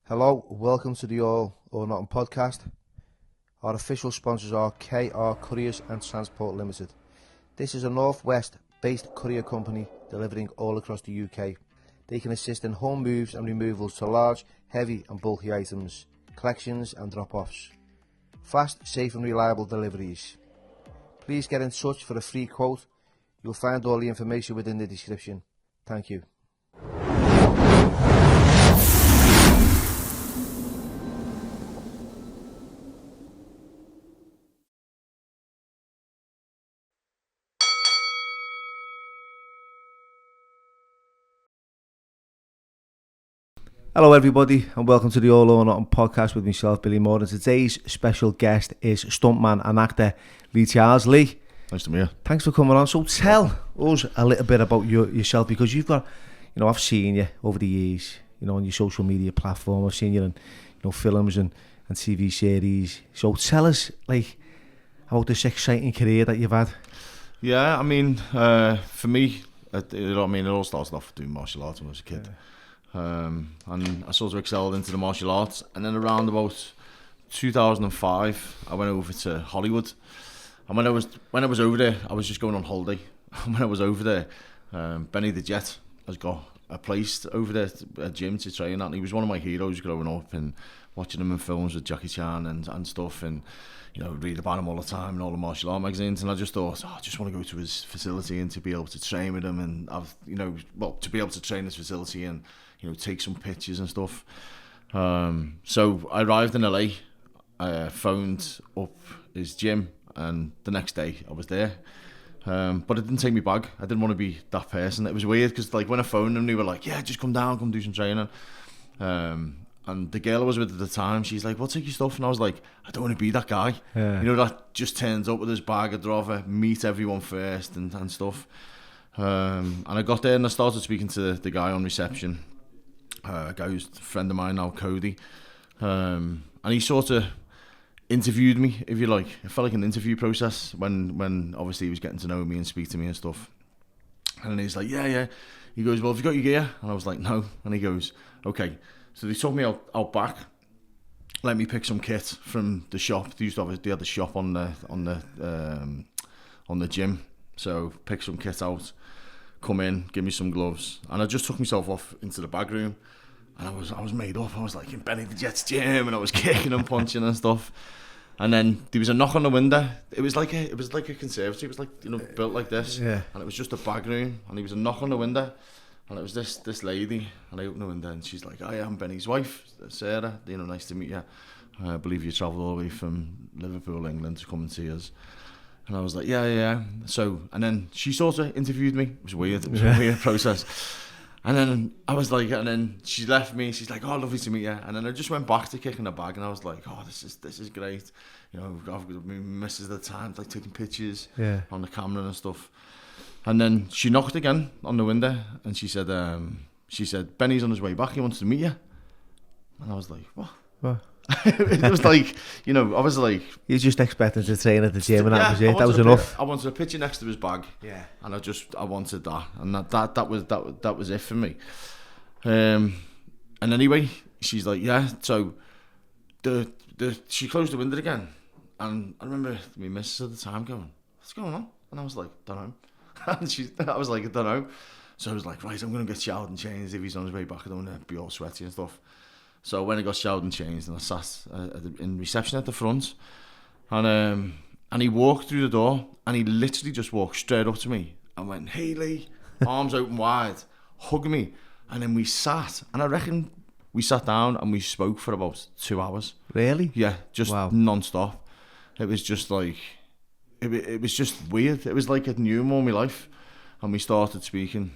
Hello, welcome to the All or Nothing podcast. Our official sponsors are KR Couriers and Transport Limited. This is a Northwest based courier company delivering all across the UK. They can assist in home moves and removals to large, heavy and bulky items, collections and drop-offs. Fast, safe and reliable deliveries. Please get in touch for a free quote. You'll find all the information within the description. Thank you. Hello everybody and welcome to the All or Nothing podcast with myself, Billy Moore, and today's special guest is stuntman and actor Lee Charles. Lee, nice to meet you. Thanks for coming on. So tell us a little bit about yourself, because you've got, I've seen you over the years, on your social media platform. I've seen you in, films and TV series. So tell us, about this exciting career that you've had. Yeah, for me, it all started off doing martial arts when I was a kid. And I sort of excelled into the martial arts, and then around about 2005 I went over to Hollywood, and when I was over there, I was just going on holiday. When I was over there, Benny the Jet has got a place over there, a gym to train at, and he was one of my heroes growing up, and watching him in films with Jackie Chan and stuff, and read about him all the time in all the martial art magazines. And I just thought, I just want to go to his facility and to be able to train with him, and to be able to train his facility and take some pictures and stuff. So I arrived in LA, phoned up his gym, and the next day I was there. But it didn't take me bag. I didn't want to be that person. It was weird because when I phoned them, they were like, yeah, just come down, come do some training. And the girl I was with at the time, she's like, well, take your stuff. And I was like, I don't want to be that guy. Yeah. That just turns up with his bag. I'd rather meet everyone first and stuff. And I got there and I started speaking to the guy on reception. A guy who's a friend of mine now, Cody, and he sort of interviewed me, if you like. It felt like an interview process when obviously he was getting to know me and speak to me and stuff. And he's like, yeah. He goes, well, have you got your gear? And I was like, no. And he goes, okay. So they took me out back, let me pick some kit from the shop. They had the shop on the gym. So pick some kit out, come in, give me some gloves, and I just took myself off into the bag room, and I was made up. I was like in Benny the Jet's gym, and I was kicking and punching and stuff. And then there was a knock on the window. It was like a conservatory. It was like built like this, yeah. And it was just a bag room, and there was a knock on the window, and it was this lady. And I opened the window, and she's like, "I am Benny's wife, Sarah. Nice to meet you. I believe you travelled all the way from Liverpool, England, to come and see us." And I was like, yeah. So, and then she sort of interviewed me. It was weird. It was a weird process. And then I was like, and then she left me. She's like, oh, lovely to meet you. And then I just went back to kicking the bag, and I was like, oh, this is great. I've got misses the time, taking pictures on the camera and stuff. And then she knocked again on the window, and she said, Benny's on his way back. He wants to meet you. And I was like, what? It was like, I was like, you just expected to train at the gym, and that was it. That was enough. I wanted a picture next to his bag, and I wanted that, and that was it for me. And anyway, she's like, yeah. So she closed the window again, and I remember my missus at the time going, what's going on? And I was like, don't know. And I was like, I don't know. So I was like, right, I'm gonna get showered and changed. If he's on his way back, I don't want to be all sweaty and stuff. So when I got showered and changed, and I sat in reception at the front, and he walked through the door, and he literally just walked straight up to me and went, hey Lee, arms open wide, hug me, and then we sat, and I reckon we sat down and we spoke for about 2 hours. Really? Yeah, just non-stop. It was just like, it was just weird. It was like a new more in my life, and we started speaking,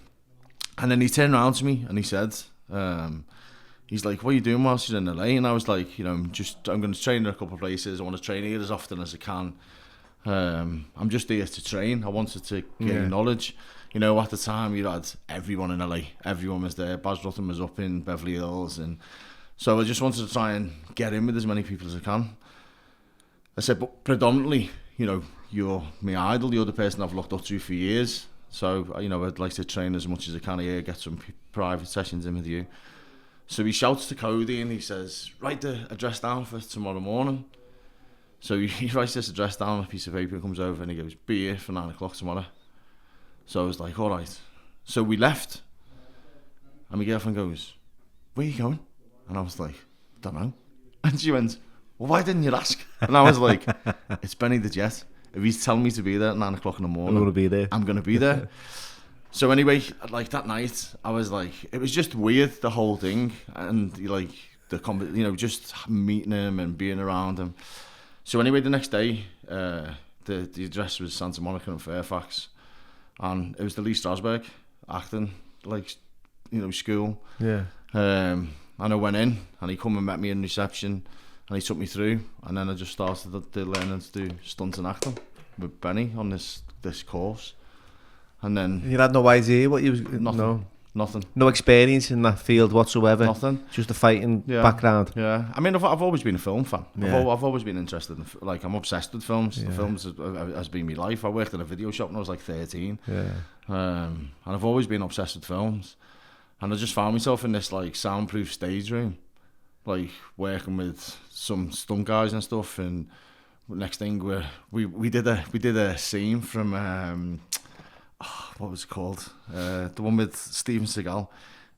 and then he turned around to me and he said, he's like, what are you doing whilst you're in LA? And I was like, I'm going to train in a couple of places. I want to train here as often as I can. I'm just here to train. I wanted to gain knowledge. At the time, you had everyone in LA. Everyone was there. Baz Rutten was up in Beverly Hills. And so I just wanted to try and get in with as many people as I can. I said, but predominantly, you're my idol. You're the person I've looked up to for years. So, I'd like to train as much as I can here, get some private sessions in with you. So he shouts to Cody and he says, write the address down for tomorrow morning. So he writes this address down on a piece of paper, comes over and he goes, be here for 9 o'clock tomorrow. So I was like, all right. So we left and my girlfriend goes, where are you going? And I was like, don't know. And she went, well, why didn't you ask? And I was like, it's Benny the Jet. If he's telling me to be there at 9 o'clock in the morning, I'm going to be there. I'm going to be there. So anyway, like that night, I was like, it was just weird, the whole thing. And like, just meeting him and being around him. So anyway, the next day, the address was Santa Monica and Fairfax. And it was the Lee Strasberg acting, school. Yeah. And I went in and he come and met me in reception and he took me through, and then I just started learning to do stunts and acting with Benny on this course. And then you had no idea what you was... Nothing. No experience in that field whatsoever. Nothing. Just a fighting background. Yeah. I mean, I've always been a film fan. Yeah. I've always been interested in... I'm obsessed with films. Yeah. The films has been my life. I worked in a video shop when I was like 13. Yeah. And I've always been obsessed with films. And I just found myself in this like soundproof stage room, like working with some stunt guys and stuff. And next thing we did a scene from what was it called? The one with Steven Seagal,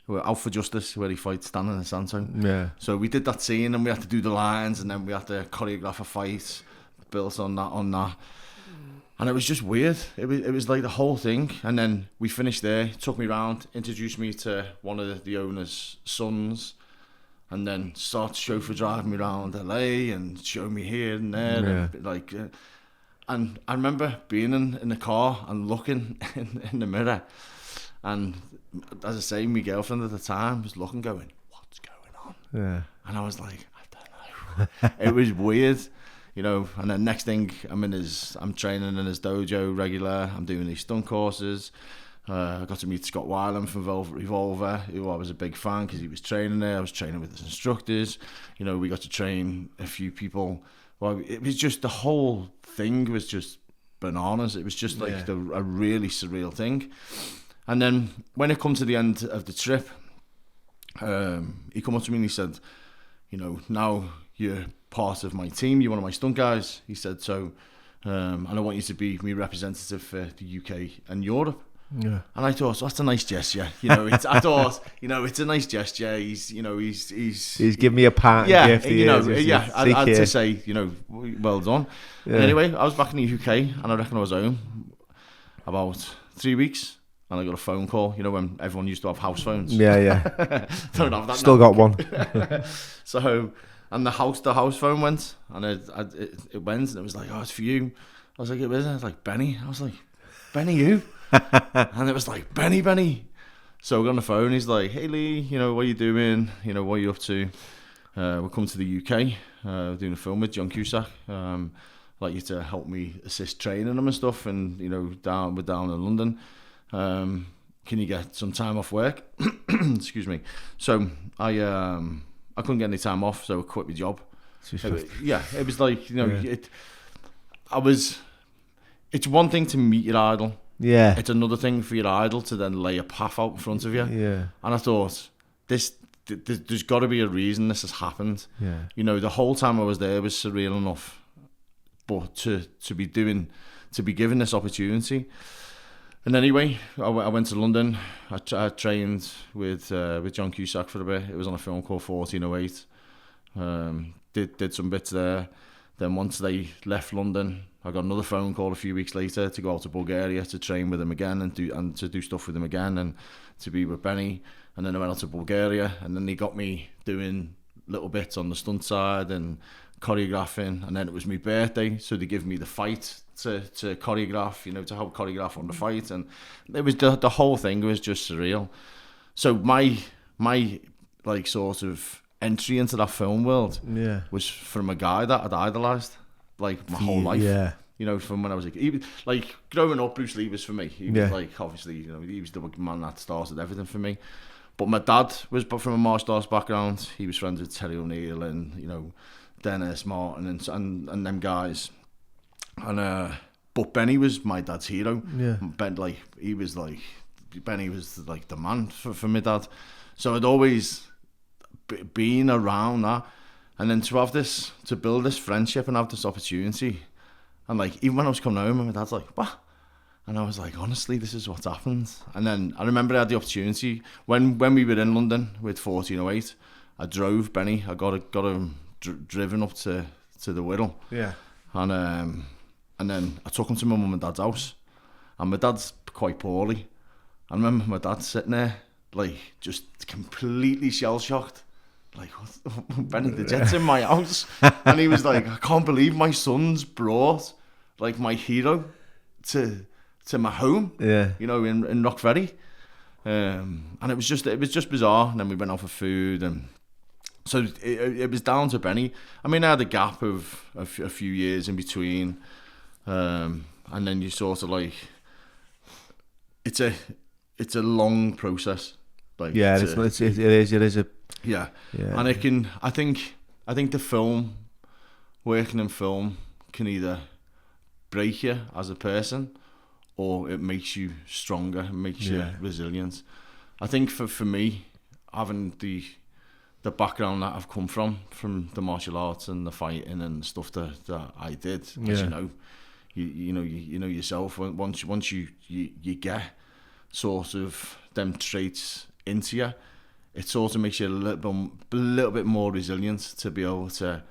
Out for Justice, where he fights Stan and Santo. Yeah. So we did that scene, and we had to do the lines, and then we had to choreograph a fight built on that. And it was just weird. It was like the whole thing. And then we finished there, took me round, introduced me to one of the owner's sons, and then started chauffeur driving me around LA and showing me here and there. Yeah. And I remember being in the car and looking in the mirror. And as I say, my girlfriend at the time was looking, going, what's going on? Yeah. And I was like, I don't know. It was weird. And then next thing, I'm training in his dojo regular. I'm doing these stunt courses. I got to meet Scott Weiland from Velvet Revolver, who I was a big fan because he was training there. I was training with his instructors. We got to train a few people. Well, it was just, the whole thing was just bananas. It was just like a really surreal thing. And then when it come to the end of the trip, he come up to me and he said, now you're part of my team, you're one of my stunt guys. He said, so, and I want you to be my representative for the UK and Europe. Yeah. And I thought, that's a nice gesture. It's a nice gesture. He's giving me a pat. Yeah, gift. I'd to say, well done. Yeah. And anyway, I was back in the UK, and I reckon I was home about 3 weeks, and I got a phone call. When everyone used to have house phones. Yeah. Don't have that. Still now. got one. So, and the house phone went, and it went, and it was like, oh, it's for you. I was like, it is. I was like, Benny. I was like, Benny, you? And it was like, Benny. So we got on the phone. He's like, hey Lee, what are you doing? What are you up to? We're coming to the UK. We're doing a film with John Cusack. I'd like you to help me assist training him and stuff. And we're down in London. Can you get some time off work? Excuse me. So I couldn't get any time off, so I quit my job. It was like, it's one thing to meet your idol. Yeah. It's another thing for your idol to then lay a path out in front of you. Yeah. And I thought, there's got to be a reason this has happened. Yeah. The whole time I was there was surreal enough, but to be given this opportunity. And anyway, I went to London. I trained with John Cusack for a bit. It was on a film called 1408. Did some bits there. Then once they left London, I got another phone call a few weeks later to go out to Bulgaria to train with him again and to do stuff with him again and to be with Benny. And then I went out to Bulgaria, and then they got me doing little bits on the stunt side and choreographing. And then it was my birthday, so they give me the fight to choreograph, to help choreograph on the fight. And it was the whole thing was just surreal. So my like sort of entry into that film world was from a guy that I'd idolised like my whole life. Yeah. From when I was like growing up, Bruce Lee was for me. He was like, obviously, he was the man that started everything for me. But my dad was from a martial arts background. He was friends with Terry O'Neill and Dennis Martin and them guys. And but Benny was my dad's hero. Yeah. Benny was like the man for my dad. So being around that, and then to build this friendship and have this opportunity, and like even when I was coming home, my dad's like, "What?" And I was like, honestly, this is what's happened. And then I remember I had the opportunity when we were in London with 1408. I drove Benny. I got him driven up to the Whittle. Yeah. And then I took him to my mum and dad's house. And my dad's quite poorly. I remember my dad sitting there, like, just completely shell-shocked. Like, what? Benny the Jet's in my house. And he was like, I can't believe my son's brought, like, my hero to my home, you know, in Rock Ferry, and it was just bizarre. And then we went out for food, and so it was down to Benny. I mean, I had a gap of a few years in between, and then you sort of like, it's a long process. Like, yeah, it is a yeah. And I think the film, working in film, can either break you as a person, or it makes you stronger, it makes you resilient. I think for me, having the background that I've come from the martial arts and the fighting and stuff that I did, as you know yourself, once you get sort of them traits into you, it sort of makes you a little bit more resilient to be able to,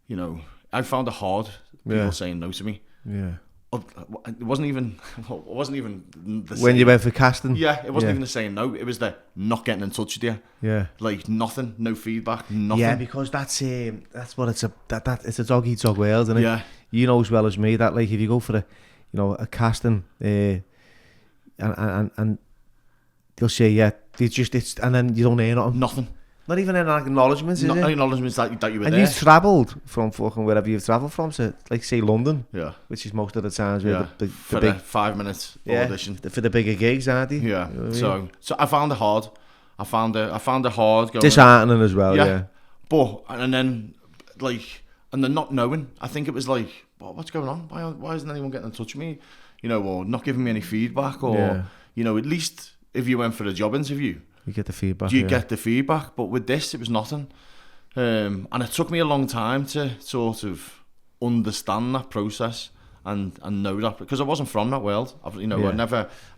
you know, I found it hard, people saying no to me. Yeah. It wasn't even the when you went for casting. Yeah, it wasn't even the saying no. It was the not getting in touch with you. Yeah, like nothing, no feedback, nothing. Yeah, because that's what it's it's a dog eat dog world, isn't it? Yeah, you know as well as me that like if you go for a casting, and they'll say and then you don't hear nothing. Not even an acknowledgement, is it? Not acknowledgements that you were there. And you've travelled from fucking wherever you've travelled from to, like, say, London. Yeah. Which is most of the times where the big 5 minutes audition. For the bigger gigs, aren't they? Yeah. You know so I found it hard. I found it hard going. Disheartening as well, yeah. But, and then, like, and then not knowing, I think it was like, what's going on? Why isn't anyone getting in touch with me? You know, or not giving me any feedback, or, you know, at least if you went for a job interview, you get the feedback. Get the feedback, but with this, it was nothing. And it took me a long time to sort of understand that process and know that, because I wasn't from that world. I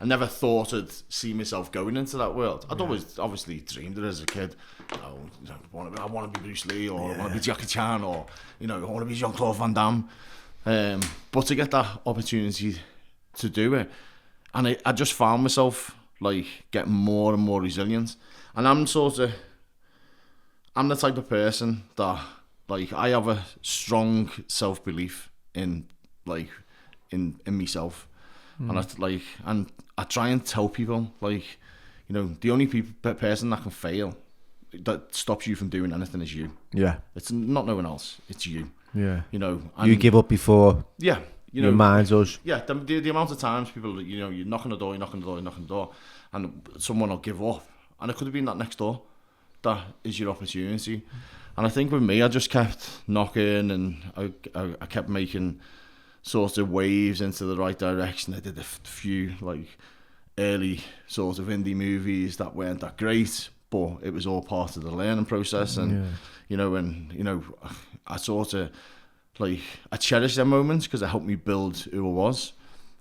never thought I'd see myself going into that world. I'd always obviously dreamed it as a kid. I want to be Bruce Lee, or I want to be Jackie Chan, or I want to be Jean-Claude Van Damme. But to get that opportunity to do it, and I just found myself like getting more and more resilient. And I'm the type of person that, like, I have a strong self-belief in myself. And I try and tell people, like, the only person that can fail, that stops you from doing anything, is you. Yeah. It's not no one else, it's you. Yeah. You give up before. Yeah. Your mind's us. Yeah, the amount of times people, you knock on the door, and someone will give up, and it could have been that next door. That is your opportunity. And I think with me, I just kept knocking, and I kept making sort of waves into the right direction. I did a few like early sort of indie movies that weren't that great, but it was all part of the learning process. And I sort of, like, I cherish them moments because it helped me build who I was.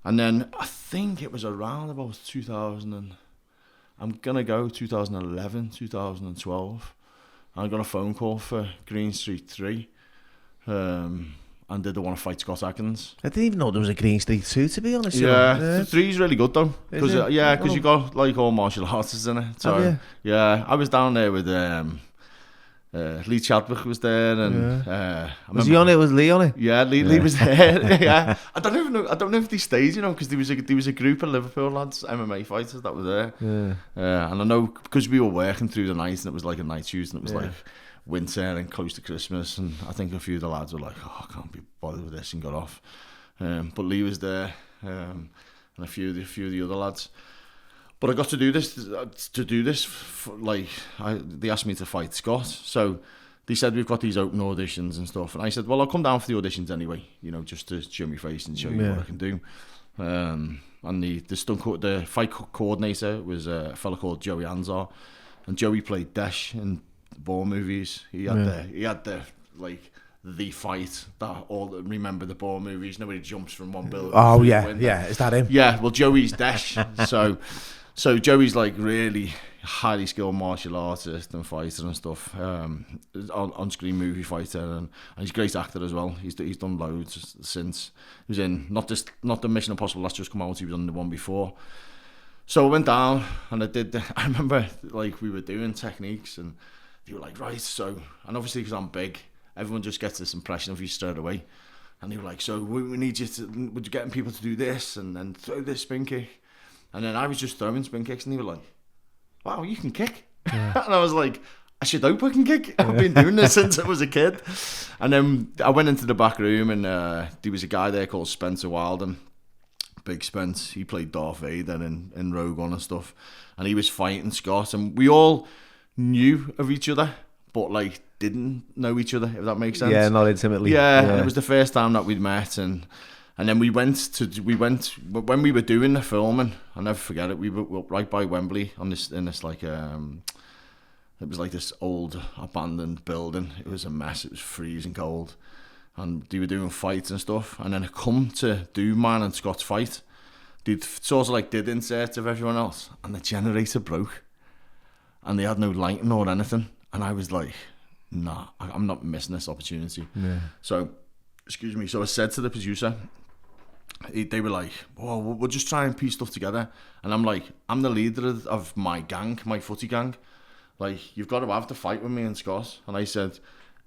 And then I think it was around about 2011, 2012. I got a phone call for Green Street 3. And did they want to fight Scott Adkins? I didn't even know there was a Green Street 2, to be honest. Yeah, 3's really good though. Because you got like all martial artists in it. So I was down there with Lee Chadwick was there, and was he on it? Was Lee on it? Yeah, Lee was there. Yeah, I don't know if they stayed, because there was a group of Liverpool lads, MMA fighters, that were there. Yeah. And I know because we were working through the night, and it was like a night shoot, and it was like winter and close to Christmas, and I think a few of the lads were like, I can't be bothered with this, and got off. But Lee was there, and a few of the other lads. But I got to do this. They asked me to fight Scott, so they said we've got these open auditions and stuff, and I said, well, I'll come down for the auditions anyway, just to show my face and show you what I can do. And the fight coordinator was a fella called Joey Anzar, and Joey played Desh in Bourne movies. He had the like the fight that all remember the Bourne movies. Nobody jumps from one building. Oh yeah. Is that him? Yeah. Well, Joey's Dash. So Joey's like really highly skilled martial artist and fighter and stuff. On-screen movie fighter and he's a great actor as well. He's done loads since. He was in not the Mission Impossible that's just come out. He was on the one before. So I went down and I remember like we were doing techniques and they were like, right, so, and obviously because I'm big, everyone just gets this impression of you straight away. And they were like, so we need you to, would you getting people to do this and then throw this spin kick? And then I was just throwing spin kicks and they were like, wow, you can kick. Yeah. And I was like, I should hope I can kick. I've been doing this since I was a kid. And then I went into the back room and there was a guy there called Spencer Wilden. Big Spence, he played Darth Vader in Rogue One and stuff. And he was fighting Scott. And we all knew of each other, but like didn't know each other, if that makes sense. Yeah, not intimately. Yeah. And it was the first time that we'd met. And then we went when we were doing the filming, I'll never forget it, we were right by Wembley in this like it was like this old abandoned building. It was a mess, it was freezing cold. And they were doing fights and stuff. And then I come to do mine and Scott's fight. They sort of like did inserts of everyone else. And the generator broke. And they had no lighting or anything. And I was like, nah, I'm not missing this opportunity. Yeah. So, excuse me. So I said to the producer, they were like, oh, we'll just try and piece stuff together. And I'm like, I'm the leader of my gang, my footy gang. Like, you've got to have the fight with me and Scott. And I said,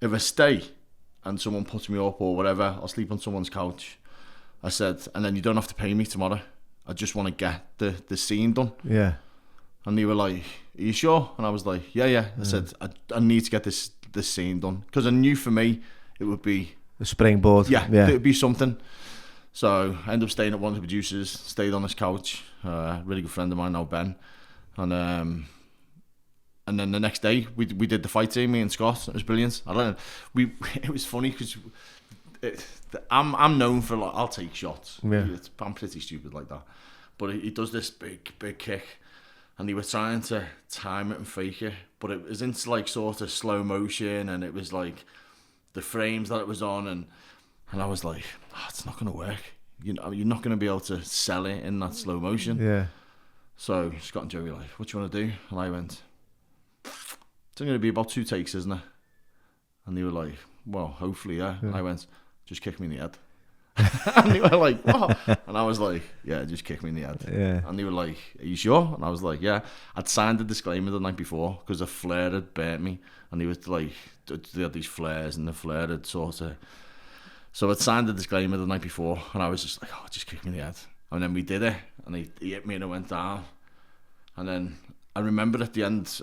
if I stay and someone puts me up or whatever, I'll sleep on someone's couch. I said, and then you don't have to pay me tomorrow. I just want to get the scene done. Yeah. And they were like, are you sure? And I was like, yeah. I said, I need to get this scene done. Because I knew for me, it would be... a springboard. Yeah, it would be something. So I ended up staying at one of the producers, stayed on his couch. Really good friend of mine now, Ben. And then the next day, we did the fight team, me and Scott. It was brilliant. It was funny because I'm known for, like, I'll take shots. Yeah. I'm pretty stupid like that. But he does this big kick. And they were trying to time it and fake it. But it was into like sort of slow motion. And it was like the frames that it was on. And I was like, it's not going to work. You're not going to be able to sell it in that slow motion. Yeah. So Scott and Joey were like, what do you want to do? And I went, it's going to be about 2 takes, isn't it? And they were like, well, hopefully, yeah. And I went, just kick me in the head. And they were like, what? And I was like, yeah, just kick me in the head. Yeah. And they were like, are you sure? And I was like, yeah. I'd signed a disclaimer the night before because a flare had burnt me. And they were like, they had these flares and the flare had sort of... So I'd signed the disclaimer the night before and I was just like, just kick me in the head. And then we did it and he hit me and I went down. And then I remember at the end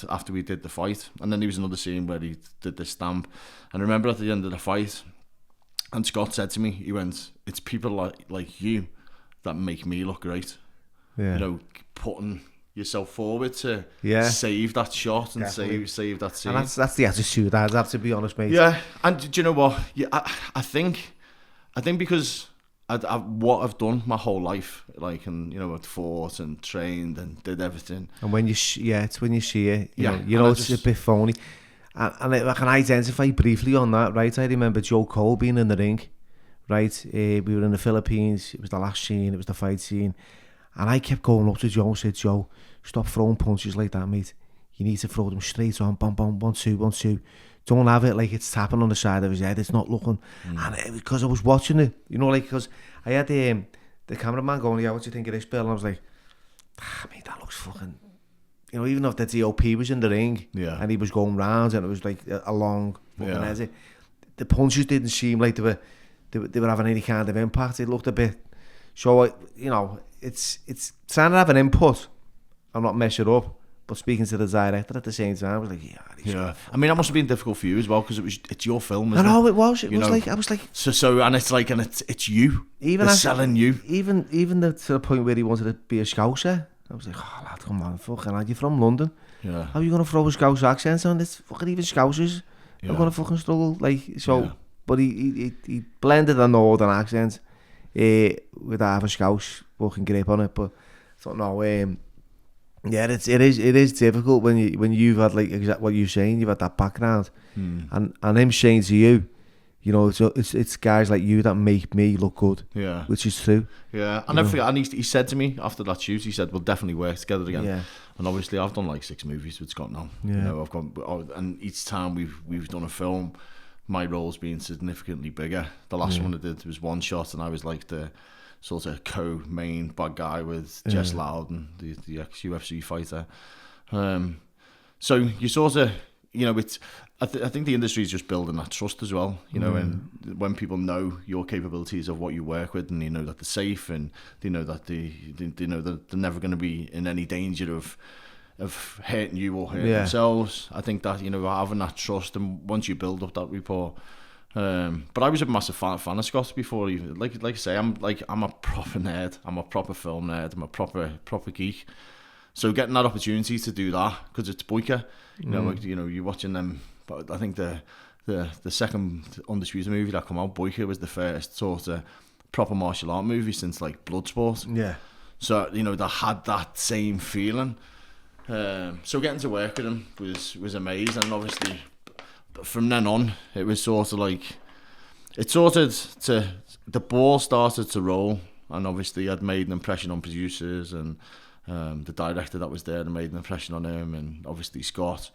after we did the fight, and then there was another scene where he did the stamp. And I remember at the end of the fight, and Scott said to me, he went, it's people like you that make me look great. Yeah. You know, putting yourself forward to save that shot and save that scene. And that's the attitude I have to be honest, mate. Yeah, and do you know what? Yeah, I think because what I've done my whole life, like, and you know, I've fought and trained and did everything. And when it's when you see it, you know it's a bit phony. And I can identify briefly on that, right? I remember Joe Cole being in the ring, right? We were in the Philippines. It was the last scene. It was the fight scene. And I kept going up to Joe and said, Joe, stop throwing punches like that, mate. You need to throw them straight on. Bam, bam, 1, 2, 1, 2. Don't have it like it's tapping on the side of his head. It's not looking. And because I was watching it, you know, like, because I had the cameraman going, what do you think of this, Bill? And I was like, mate, that looks fucking... You know, even if the DOP was in the ring and he was going round and it was like a long fucking edge, the punches didn't seem like they were having any kind of impact. It looked a bit... So, you know, it's trying to have an input and not mess it up, but speaking to the director at the same time, I was like, yeah. I mean, that must have been difficult for you as well, because it's your film, isn't it? I know, it? it was. It was like, I was like... So, and it's like, and it's you. They're selling you. Even to the point where he wanted to be a Scouser. I was like, lad, come on, fucking lad, you're from London. Yeah. How are you going to throw a Scouse accent on this? Fucking even Scousers are going to fucking struggle. Like, so, but he blended a northern accent with half a Scouse fucking grip on it. But I thought, no, Yeah, it is difficult when you've had like exactly what you're saying. You've had that background, and him saying to you, you know, it's guys like you that make me look good. Yeah, which is true. Yeah, and I forget. And he said to me after that shoot, he said, "We'll definitely work together again." Yeah. And obviously, I've done like 6 movies with Scott now. Yeah. You know, I've gone, and each time we've done a film, my role's been significantly bigger. The last one I did was one shot, and I was like the sort of co-main bad guy with Jess Loudon, the ex-UFC fighter. So you sort of, you know, it's. I think the industry is just building that trust as well, you know, and when people know your capabilities of what you work with, and you know that they're safe, and they know that they know that they're never going to be in any danger of hurting you or hurting themselves. I think that, you know, having that trust, and once you build up that rapport. But I was a massive fan of Scott before. Even like I say, I'm a proper nerd. I'm a proper film nerd. I'm a proper geek. So getting that opportunity to do that, because it's Boyka, you know, like, you know, you're watching them. But I think the second Undisputed movie that come out, Boyka, was the first sort of proper martial art movie since like Bloodsport. Yeah. So, you know, they had that same feeling. So getting to work with him was amazing. And obviously, from then on, it was sort of like, the ball started to roll. And obviously, I'd made an impression on producers, and the director that was there had made an impression on him, and obviously Scott.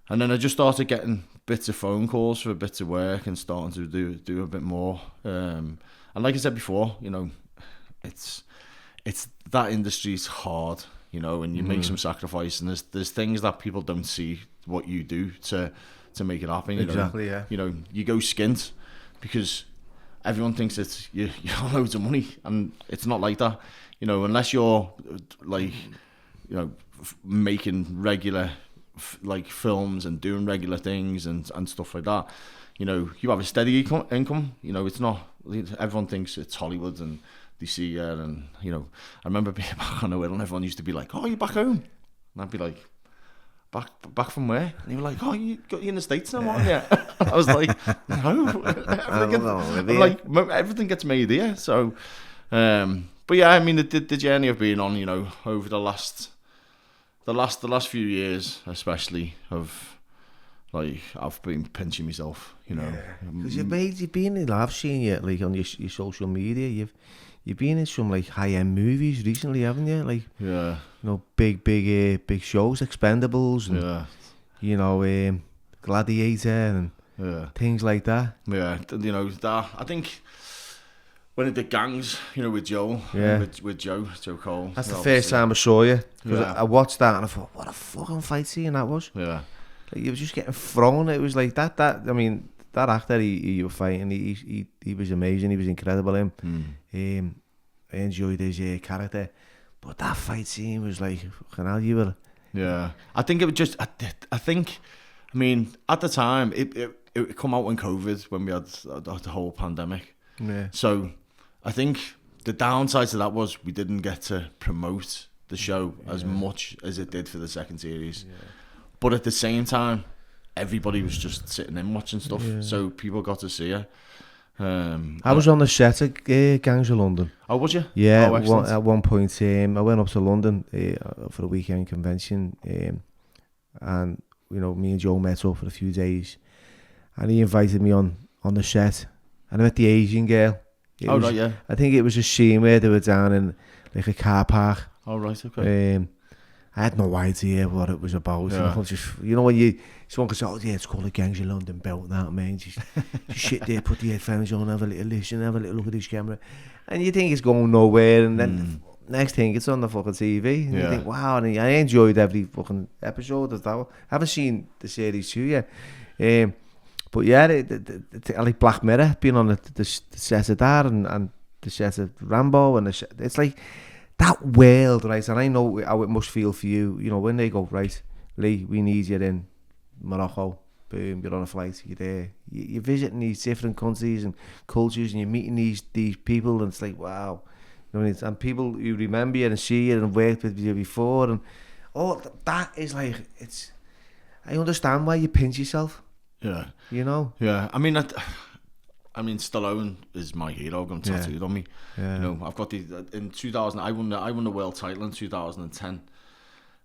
And then I just started getting bits of phone calls for bits of work, and starting to do a bit more. And like I said before, you know, it's that industry's hard, you know, and you make some sacrifice, and there's things that people don't see what you do to make it happen. You exactly, know? yeah. You know, you go skint because everyone thinks it's you're loads of money, and it's not like that. You know, unless you're like, you know, making regular like films and doing regular things and stuff like that, you know, you have a steady income. You know, it's not, everyone thinks it's Hollywood and they see it, and you know, I remember being back on the wheel and everyone used to be like, "Oh, you're back home," and I'd be like, back from where? And they were like, "Oh, you in the States now, aren't you?" I was like, "No, everything gets made here." So but yeah, I mean, the journey I've been on, you know, over the last few years, especially, I've been pinching myself, you know. Because you've been in, I've seen you like on your social media. You've been in some like high-end movies recently, haven't you? Like, yeah, you know, big shows, Expendables, and you know, Gladiator and things like that. Yeah, you know, that I think. When I did Gangs, you know, with Joe, with Joe Cole. That's the first time I saw you. I watched that and I thought, what a fucking fight scene that was. Yeah. Like, you were just getting thrown. It was like that. I mean, that actor you were fighting, he was amazing. He was incredible. I enjoyed his character, but that fight scene was like, fucking hell, you were. Yeah. I think it was just. I mean, at the time, it come out when COVID, when we had the whole pandemic. Yeah. So I think the downside to that was we didn't get to promote the show as much as it did for the second series. Yeah. But at the same time, everybody was just sitting in watching stuff, so people got to see it. I was on the set of Gangs of London. Oh, was you? Yeah, at one point I went up to London for a weekend convention, and you know, me and Joe met up for a few days, and he invited me on the set. And I met the Asian girl. Right, yeah. I think it was a scene where they were down in like a car park. Oh, right, okay. I had no idea what it was about. Yeah. And just, you know, when someone could say, "Oh yeah, it's called the Gangs of London Belt," that man, just sit there, put the headphones on, have a little listen, have a little look at this camera, and you think it's going nowhere, and then next thing it's on the fucking TV, and you think, wow, and I enjoyed every fucking episode of that. I haven't seen the series 2 yet. But yeah, I like Black Mirror, being on the set of that and the set of Rambo, and it's like that world, right? And I know how it must feel for you, you know, when they go, right, Lee, we need you in Morocco, boom, you're on a flight, you're there, you're visiting these different countries and cultures, and you're meeting these people, and it's like, wow, you know, and people who remember you and see you and worked with you before, and that is like, I understand why you pinch yourself. Yeah, you know. Yeah, I mean, Stallone is my hero. Got tattooed on me. Yeah. You know, I've got in 2000. I won the world title in 2010,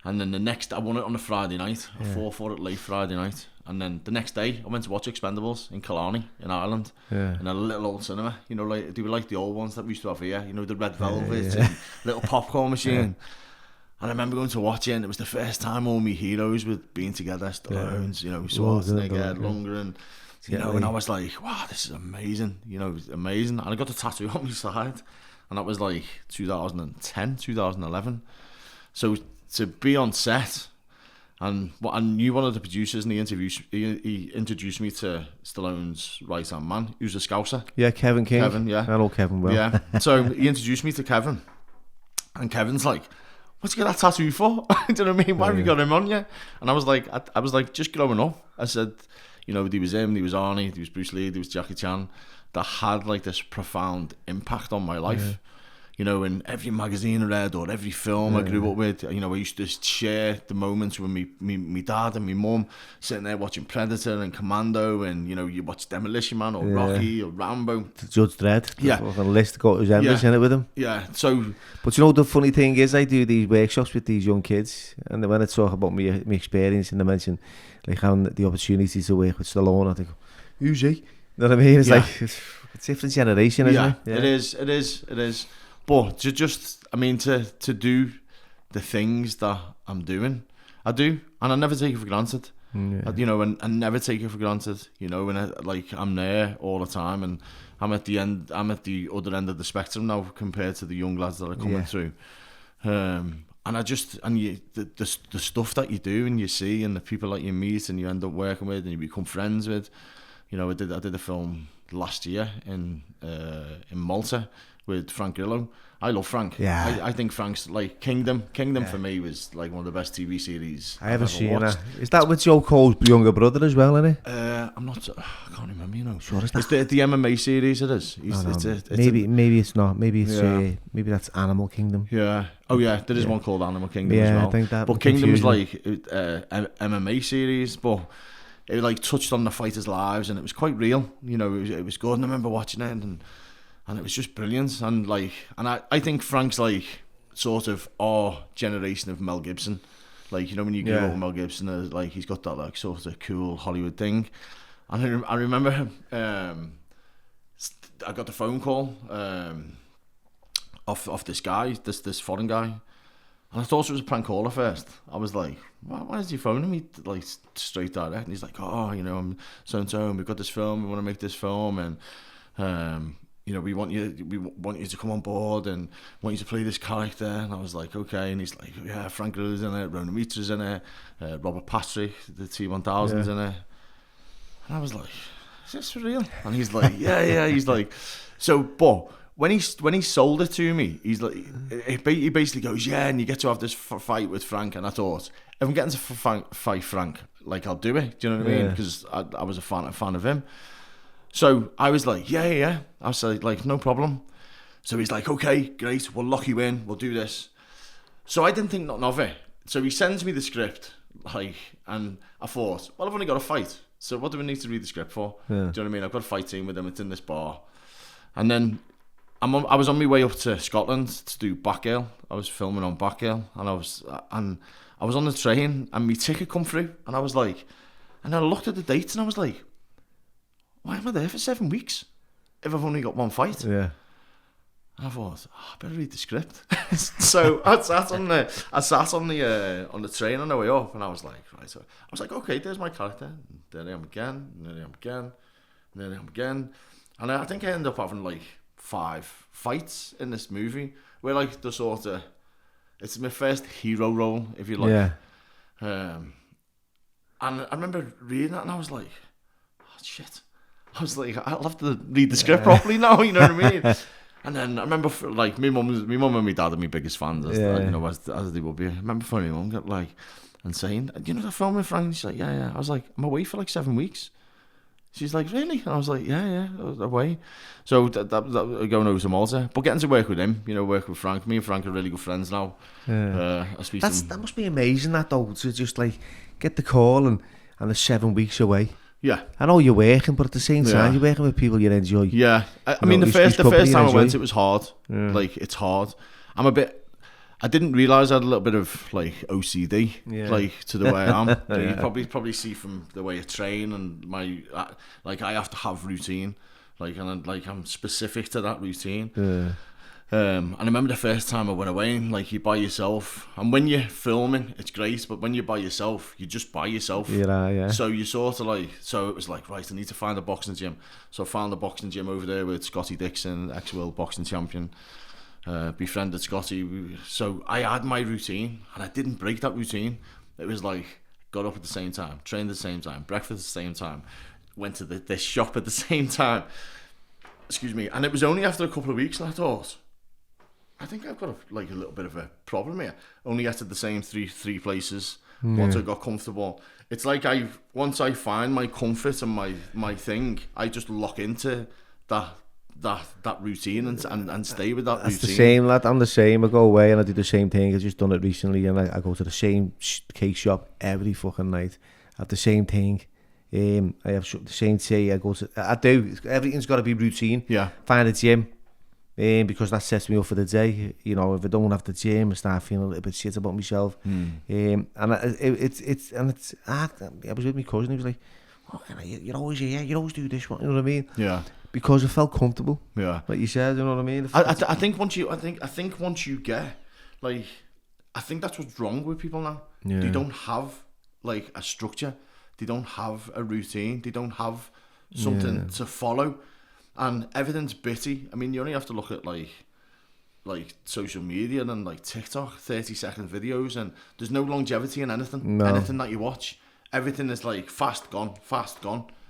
And then the next, I won it on a Friday night. I fought for it late Friday night. And then the next day, I went to watch Expendables in Killarney, in Ireland, in a little old cinema. You know, like they were like the old ones that we used to have here. You know, the red velvet and little popcorn machine. And I remember going to watch it, and it was the first time all my heroes were being together. Stallones, you know, Schwarzenegger, Lundgren, you know, and I was like, wow, this is amazing. You know, it was amazing. And I got a tattoo on my side, and that was like 2010, 2011. So to be on set, and I knew one of the producers, and he introduced me to Stallone's right hand man, who's a Scouser. Yeah, Kevin King. Kevin, yeah. I know Kevin well. Yeah. So he introduced me to Kevin, and Kevin's like, "What's you got that tattoo for?" Do you know what I mean? Why have you got him on you? And I was like, just growing up. I said, you know, there was him, there was Arnie, there was Bruce Lee, there was Jackie Chan, that had like this profound impact on my life. Yeah. You know, in every magazine I read or every film I grew up with, you know, I used to share the moments with me dad and me mum sitting there watching Predator and Commando, and, you know, you watch Demolition Man or Rocky or Rambo. Judge Dredd. Yeah. On the list to go to Zenbridge in it with him. Yeah, so... But you know, the funny thing is, I do these workshops with these young kids, and when I talk about my experience, and I mention, like, having the opportunity to work with Stallone, I think, who's he? You know what I mean? It's like, it's a different generation, isn't it? Yeah, it is. But to do the things that I'm doing, I do, and I never take it for granted. You know, and I never take it for granted. You know, and I'm there all the time, and I'm at the other end of the spectrum now compared to the young lads that are coming through. And the stuff that you do and you see, and the people that you meet and you end up working with and you become friends with. You know, I did a film last year in Malta with Frank Grillo. I love Frank. Yeah. I think Frank's like Kingdom. Kingdom for me was like one of the best TV series I haven't seen watched. Is that with Joe Cole's younger brother as well, isn't it? I'm not. I can't remember. You know, sure it's the MMA series. It is. Maybe it's not. Maybe it's maybe that's Animal Kingdom. Yeah. Oh yeah, there is one called Animal Kingdom as well. I think that. But Kingdom was like MMA series, but it like touched on the fighters' lives, and it was quite real. You know, it was good. And I remember watching it, and it was just brilliant. And I think Frank's like sort of our generation of Mel Gibson. Like, you know, when you grew up with Mel Gibson, like he's got that like sort of cool Hollywood thing. And I remember I got the phone call off this guy, this foreign guy. And I thought it was a prank call at first. I was like, why is he phoning me like straight direct? And he's like, oh, you know, I'm so-and-so, and we've got this film, we want to make this film, and you know, we want you to come on board and want you to play this character. And I was like, okay. And he's like, yeah, Frank Grillo's in it, Ronan Mitra in it, Robert Patrick, the T-1000's in it. And I was like, is this for real? And he's like, yeah. He's like, so, but when he sold it to me, he's like, he basically goes, yeah, and you get to have this fight with Frank. And I thought, if I'm getting to fight Frank, like, I'll do it. Do you know what I mean? Because I was a fan of him. So I was like, yeah. I was like, no problem. So he's like, okay, great, we'll lock you in, we'll do this. So I didn't think nothing of it. So he sends me the script, like, and I thought, well, I've only got a fight. So what do we need to read the script for? Yeah. Do you know what I mean? I've got a fight team with him, it's in this bar. And then I was on my way up to Scotland to do Backgale. I was filming on Backgale, and I was on the train, and my ticket come through, and I was like, and I looked at the dates, and I was like, why am I there for 7 weeks if I've only got one fight? Yeah. And I thought, I better read the script. So I sat on the train on the way up, and I was like, right. So I was like, okay, there's my character. And there I am again. And there I am again. And there I am again. And I think I ended up having like 5 fights in this movie, where like the sort of, it's my first hero role, if you like. Yeah. And I remember reading that, and I was like, oh shit. I was like, I'll have to read the script properly now, you know what I mean? And then I remember, like, my mum and my dad are my biggest fans, you know, as they would be. I remember phoning my mum, like, and saying, you know, that film with Frank? She's like, yeah. I was like, I'm away for like 7 weeks. She's like, really? And I was like, yeah, I was away. So that going over to Malta, but getting to work with him, you know, work with Frank. Me and Frank are really good friends now. Yeah. That must be amazing, that though, to just like get the call and the 7 weeks away. Yeah, I know you're working, but at the same time, you're working with people you enjoy. Yeah, I mean, the first time I went, it was hard. Yeah. Like, it's hard. I I didn't realise I had a little bit of like OCD, like to the way I am. You probably see from the way I train and like I have to have routine, like and I'm specific to that routine. And I remember the first time I went away, and like you're by yourself, and when you're filming, it's great, but when you're by yourself, you're just by yourself. Yeah. So you sort of like, so it was like, right, I need to find a boxing gym. So I found a boxing gym over there with Scotty Dixon, ex-world boxing champion. Befriended Scotty. So I had my routine, and I didn't break that routine. It was like, got up at the same time, trained at the same time, breakfast at the same time, went to this shop at the same time. Excuse me. And it was only after a couple of weeks, and I thought, I think I've got a little bit of a problem here. Only at the same three places. Once I got comfortable, it's like once I find my comfort and my thing, I just lock into that routine and stay with that routine. That's the same, lad. I'm the same. I go away and I do the same thing. I've just done it recently, and I go to the same cake shop every fucking night. I have the same thing. I have the same tea. I do. Everything's got to be routine. Yeah. Find a gym. Because that sets me up for the day. You know, if I don't have the gym, I start feeling a little bit shit about myself. And I was with my cousin. He was like, "Oh, you're always here. You always do this one." You know what I mean? Yeah. Because I felt comfortable. Yeah. Like you said, you know what I mean? I think once you get, like, I think that's what's wrong with people now. Yeah. They don't have like a structure. They don't have a routine. They don't have something to follow. And everything's bitty. I mean, you only have to look at like social media and like TikTok, 30-second videos, and there's no longevity in anything. No. Anything that you watch, everything is like fast gone.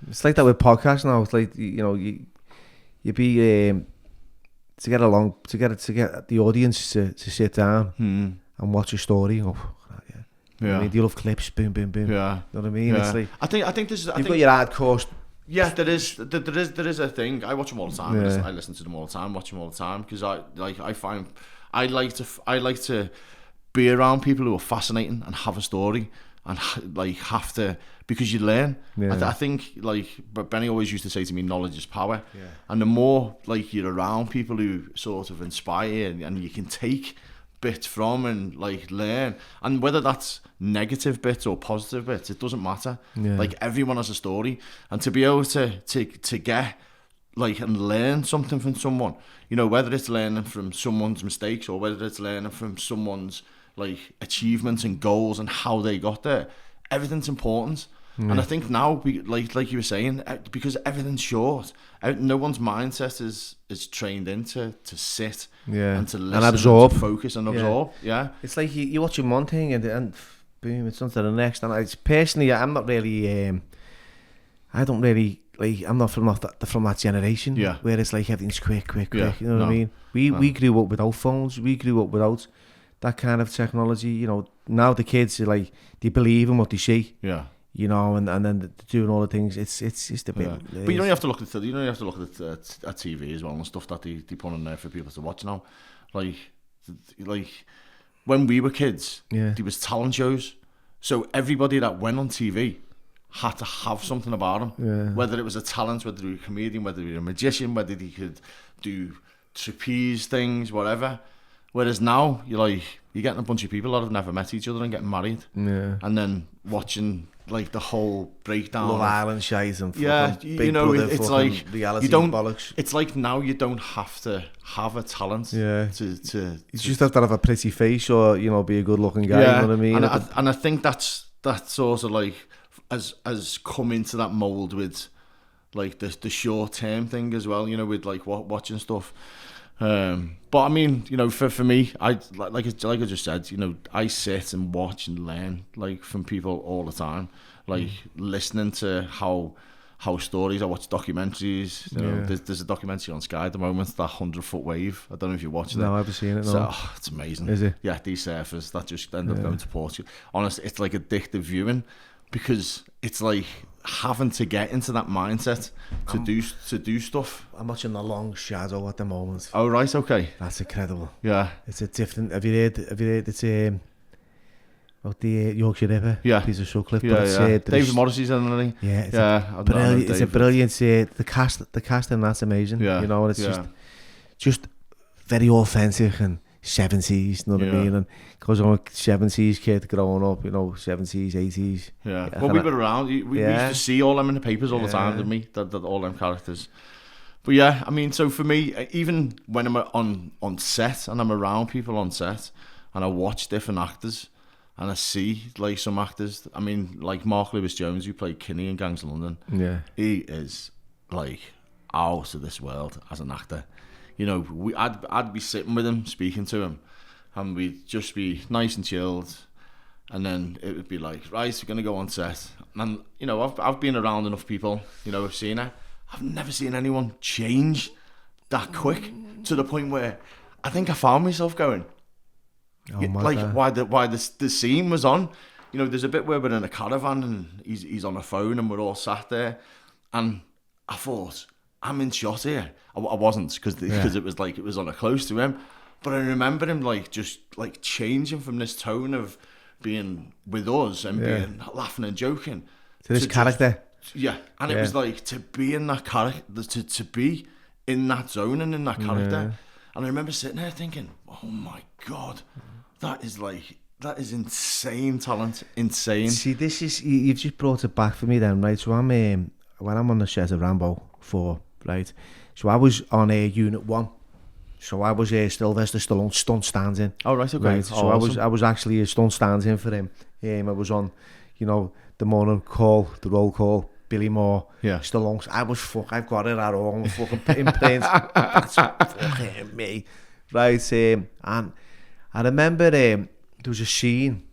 It's like that with podcasts now. It's like, you know, you be to get the audience to sit down and watch a story. Oh, yeah. I mean, you love clips, boom, boom, boom. Yeah. You know what I mean? Yeah. It's like I think this is. You've got your hardcore. Yeah, there is a thing. I watch them all the time. Yeah. I listen to them all the time. Watch them all the time because I find I like to be around people who are fascinating and have a story and like have to, because you learn. Yeah. I think like Benny always used to say to me, knowledge is power. Yeah. And the more like you're around people who sort of inspire and you can take bits from and like learn, and whether that's negative bits or positive bits, it doesn't matter. Like everyone has a story, and to be able to get like and learn something from someone, you know, whether it's learning from someone's mistakes or whether it's learning from someone's like achievements and goals and how they got there, everything's important. And I think now, like you were saying, because everything's short, no one's mindset is trained into to sit and to listen and absorb, and to focus and absorb. Yeah, it's like you're watching one thing and boom, it's on to the next. And it's personally, I'm not really, I don't really like. I'm not from that generation. Yeah, where it's like everything's quick. Yeah. You know what I mean? We grew up without phones. We grew up without that kind of technology. You know, now the kids are like, they believe in what they see. Yeah. You know, and then they're doing all the things. It's just a bit. Yeah. But you don't have to look at at TV as well and stuff that they put on there for people to watch now. Like when we were kids, there was talent shows, so everybody that went on TV had to have something about them. Yeah. Whether it was a talent, whether they were a comedian, whether they were a magician, whether they could do trapeze things, whatever. Whereas now you're getting a bunch of people that have never met each other and getting married, and then watching like the whole breakdown. Love Island shite and you know, it's like reality you don't. Bollocks. It's like now you don't have to have a talent. Yeah. You just have to have a pretty face or, you know, be a good looking guy. Yeah. You know what I mean? And I think that's sort of like has come into that mold with like the short term thing as well. You know, with like watching stuff. But I mean, you know, for me, I like I just said, you know, I sit and watch and learn like from people all the time, like listening to how stories. I watch documentaries. You know, there's a documentary on Sky at the moment, that 100-foot wave. I don't know if you watched it. No, I haven't seen it. No. So it's amazing. Is it? Yeah, these surfers that just end up going to Portugal. Honestly, it's like addictive viewing because it's like having to get into that mindset to do stuff. I'm watching The Long Shadow at the moment. Oh right, okay. That's incredible. Yeah. It's a different. Have you heard it's about the Yorkshire Ripper? Yeah. Piece of Sutcliffe. Yeah, but it's David Morrissey's in it. Yeah. It's a brilliant. The cast in that's amazing. Yeah. You know, it's just very authentic, and 70s, you know what I mean? And because I'm a 70s kid growing up, 70s, 80s. Yeah. Well, we were around. We used to see all them in the papers all the time, didn't we? That all them characters. But yeah, I mean, so for me, even when I'm on set and I'm around people on set and I watch different actors and I see like some actors, I mean, like Mark Lewis-Jones, who played Kinney in Gangs of London. Yeah. He is like out of this world as an actor. I'd be sitting with him, speaking to him, and we'd just be nice and chilled, and then it would be like, right, we're gonna go on set. And I've been around enough people, I've seen it. I've never seen anyone change that quick to the point where I think I found myself going, why the scene was on. There's a bit where we're in a caravan and he's on a phone and we're all sat there, and I thought, I'm in shot here. I wasn't, because it was like it was on a close to him, but I remember him just changing from this tone of being with us and being laughing and joking to this character. And it was like to be in that character, to be in that zone and in that character. And I remember sitting there thinking, oh my God, that is insane talent, insane. See, this is, you've just brought it back for me then, right? So I'm when I'm on the set of Rambo 4, right? So I was on Unit 1. So I was Sylvester Stallone stunt stand-in. Oh, right, okay. Right? So awesome. I was actually a stunt stand-in for him. I was on, the morning call, the roll call, Billy Moore, Stallone. I've got it at all. I'm fucking imprint. That's fucking me. Right, and I remember there was a scene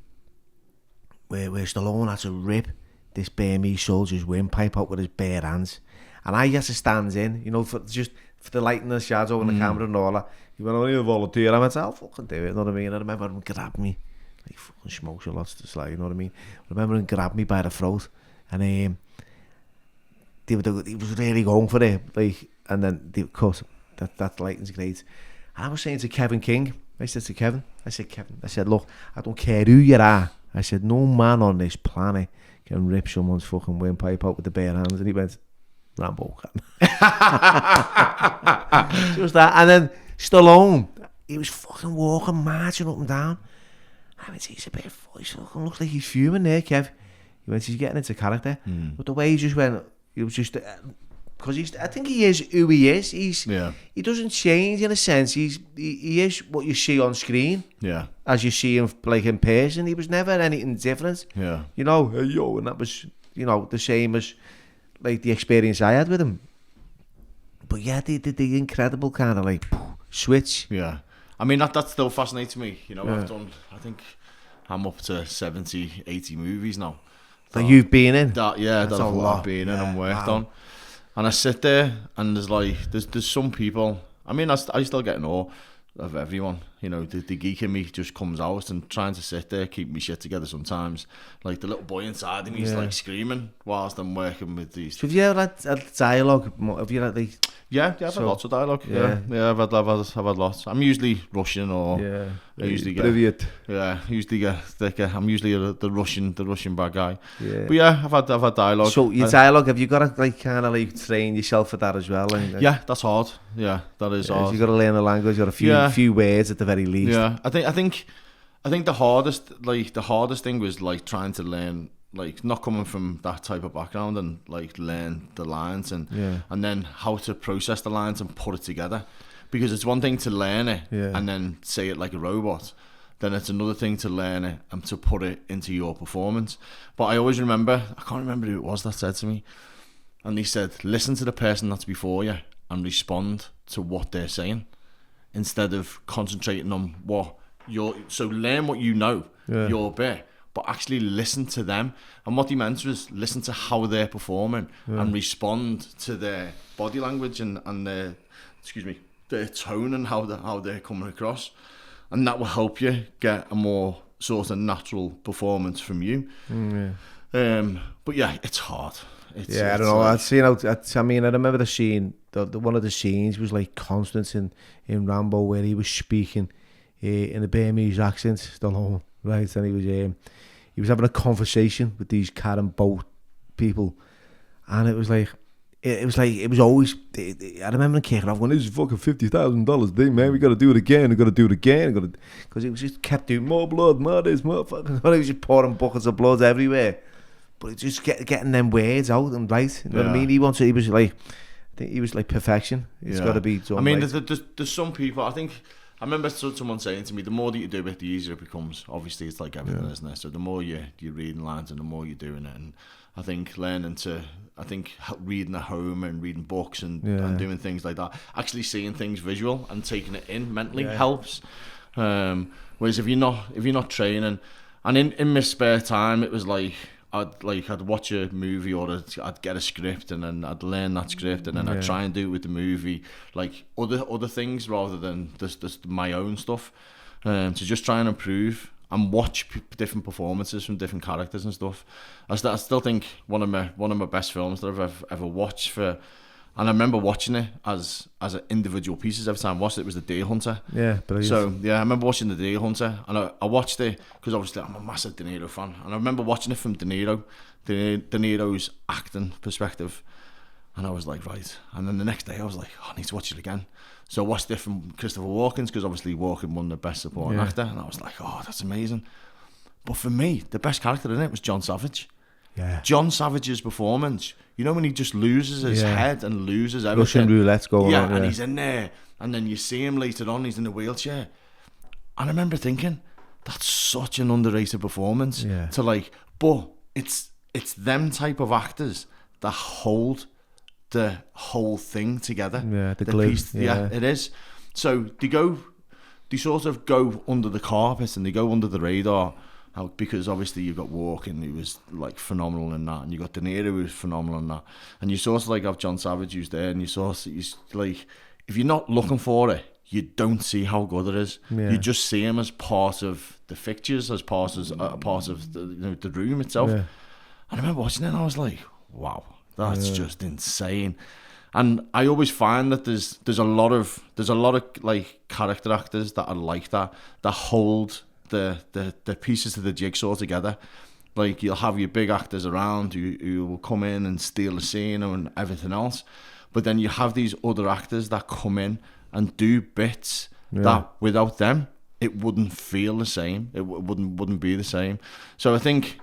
where Stallone had to rip this Burmese soldier's windpipe out with his bare hands. And I had to stand in, for the light and the shadow and the camera and all that. He went, only a volunteer. I went, I'll fucking do it, you know what I mean? I remember him grab me. He fucking smokes a lot to slide, you know what I mean? I remember him grab me by the throat. And he was really going for it. And then, of course, that lighting's great. And I was saying to Kevin King, I said, Kevin, look, I don't care who you are. I said, no man on this planet can rip someone's fucking windpipe out with the bare hands. And he went, Rambo can. Just that. And then Stallone, he was fucking walking, marching up and down. I went, he's a bit funny. He fucking looks like he's fuming there, Kev. He went, he's getting into character. But the way he just went, he was just, because I think he is who he is. He doesn't change in a sense. He is what you see on screen. Yeah. As you see him in person. He was never anything different. Yeah. Hey yo, and that was, the same as the experience I had with him. But yeah, the incredible kind of switch. Yeah. I mean, that still fascinates me. I've done, I think I'm up to 70, 80 movies now. That you've been in? That's a lot. I've been in and worked on. And I sit there and there's some people, I mean, I still get in awe of everyone. The geek in me just comes out, and trying to sit there, keep me shit together sometimes. The little boy inside of me is screaming whilst I'm working with these. So have you ever had dialogue? Have you had I've had lots of dialogue. Yeah, I've had lots. I'm usually Russian or I usually get. Yeah, usually get thicker. I'm usually the Russian bad guy. Yeah. But yeah, I've had dialogue. So your dialogue, have you got to train yourself for that as well? Yeah, that's hard. Yeah, that is hard. You got to learn the language, or a few words at the very least. Yeah, I think the hardest thing was trying to learn, not coming from that type of background, and learn the lines and then how to process the lines and put it together. Because it's one thing to learn it and then say it like a robot. Then it's another thing to learn it and to put it into your performance. But I always remember, I can't remember who it was that said to me, and he said, listen to the person that's before you and respond to what they're saying, instead of concentrating on what so learn what your bit, but actually listen to them. And what he meant was listen to how they're performing and respond to their body language and their tone and how they're coming across, and that will help you get a more sort of natural performance from you. But yeah, it's hard. I don't know. I remember the scene. One of the scenes was constant in Rambo, where he was speaking in a Burmese accent, Stallone, right? And he was having a conversation with these car and boat people, and it was it was like, it was always, I remember kicking off going, this is fucking $50,000 thing, man, we got to do it again, because it was just kept doing more blood, more this, more fucking, it was just pouring buckets of blood everywhere, but it just getting them words out and right, you know what I mean? He was like, I think he was like perfection. It's got to be done. I mean, right. there's some people, I remember someone saying to me, the more that you do it, the easier it becomes. Obviously, it's like everything, isn't it? So the more you're reading lines and the more you're doing it. And I think reading at home and reading books and doing things like that, actually seeing things visual and taking it in mentally helps. Whereas if you're not training, and in my spare time, it was like, I'd watch a movie or I'd get a script and then I'd learn that script and then I'd try and do it with the movie, like other things rather than just my own stuff, to just try and improve and watch different performances from different characters and stuff. I still think one of my best films that I've ever watched and I remember watching it as individual pieces every time I watched it. It was The Deer Hunter. Yeah, brilliant. So I remember watching The Deer Hunter, and I watched it because obviously I'm a massive De Niro fan, and I remember watching it from De Niro's acting perspective, and I was like, right. And then the next day I was like, I need to watch it again. So I watched it from Christopher Walken's, because obviously Walken won the best supporting actor, and I was like, oh, that's amazing. But for me, the best character in it was John Savage. Yeah. John Savage's performance, you know, when he just loses his head and loses everything. Russian roulette's going on. And he's in there, and then you see him later on, he's in a wheelchair. And I remember thinking, that's such an underrated performance. Yeah. But it's them type of actors that hold the whole thing together. Yeah, the glue. Piece, it is. So they sort of go under the carpet and they go under the radar. Because obviously you've got Walken, who was like phenomenal in that, and you got De Niro, who was phenomenal in that, and you sort of like have John Savage who's there, and he's like, if you're not looking for it, you don't see how good it is. Yeah. You just see him as part of the fixtures, as part of the room itself. Yeah. And I remember watching it, and I was like, wow, that's just insane. And I always find that there's a lot of like character actors that are like that hold the pieces of the jigsaw together. Like, you'll have your big actors around who will come in and steal the scene and everything else, but then you have these other actors that come in and do bits that without them it wouldn't feel the same. It wouldn't be the same. So I think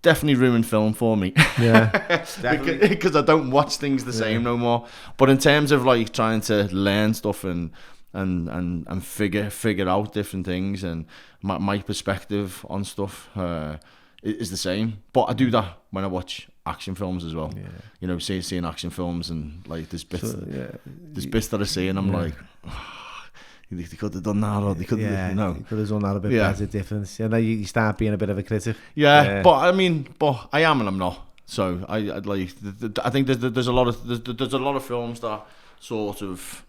definitely ruined film for me. Yeah, because I don't watch things the same no more. But in terms of like trying to learn stuff and figure out different things, and my perspective on stuff is the same. But I do that when I watch action films as well. Yeah. You know, seeing action films, and like there's bits that I see and I'm like, they could have done that, or they could have, you could have done that a bit better, difference. You know, you start being a bit of a critic. Yeah, but I am and I'm not. So I think there's a lot of films that sort of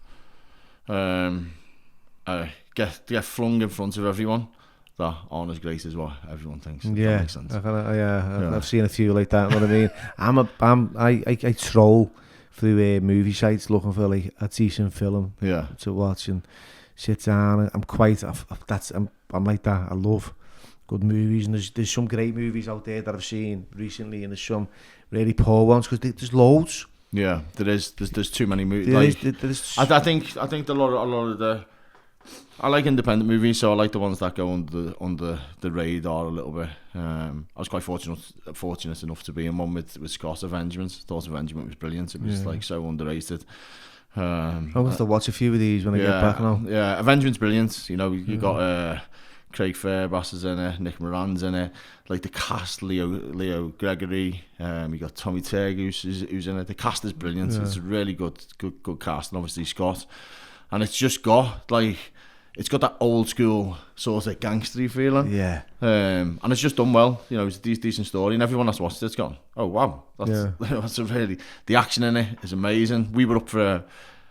get flung in front of everyone that aren't as great as what everyone thinks. That makes sense. I've seen a few like that. You know what I mean? I troll through movie sites looking for like a decent film to watch and sit down. I'm like that. I love good movies, and there's some great movies out there that I've seen recently, and there's some really poor ones, because there's loads. Yeah, there's too many movies. I think a lot of the, I like independent movies, so I like the ones that go under the radar a little bit. I was quite fortunate enough to be in one with Scott Adkins. Thought Avengement was brilliant. It was like so underrated. I'll have to watch a few of these when I get back now. Yeah, Avengement's brilliant. You know, you got Craig Fairbrass is in it, Nick Moran's in it, like the cast, Leo Gregory, you got Tommy Tagg who's in it. The cast is brilliant. It's a really good cast, and obviously Scott, and it's just got that old school sort of gangstery feeling. Yeah. And it's just done well. You know, it's a decent story, and everyone that's watched it's gone, oh wow, that's a really, the action in it is amazing. We were up for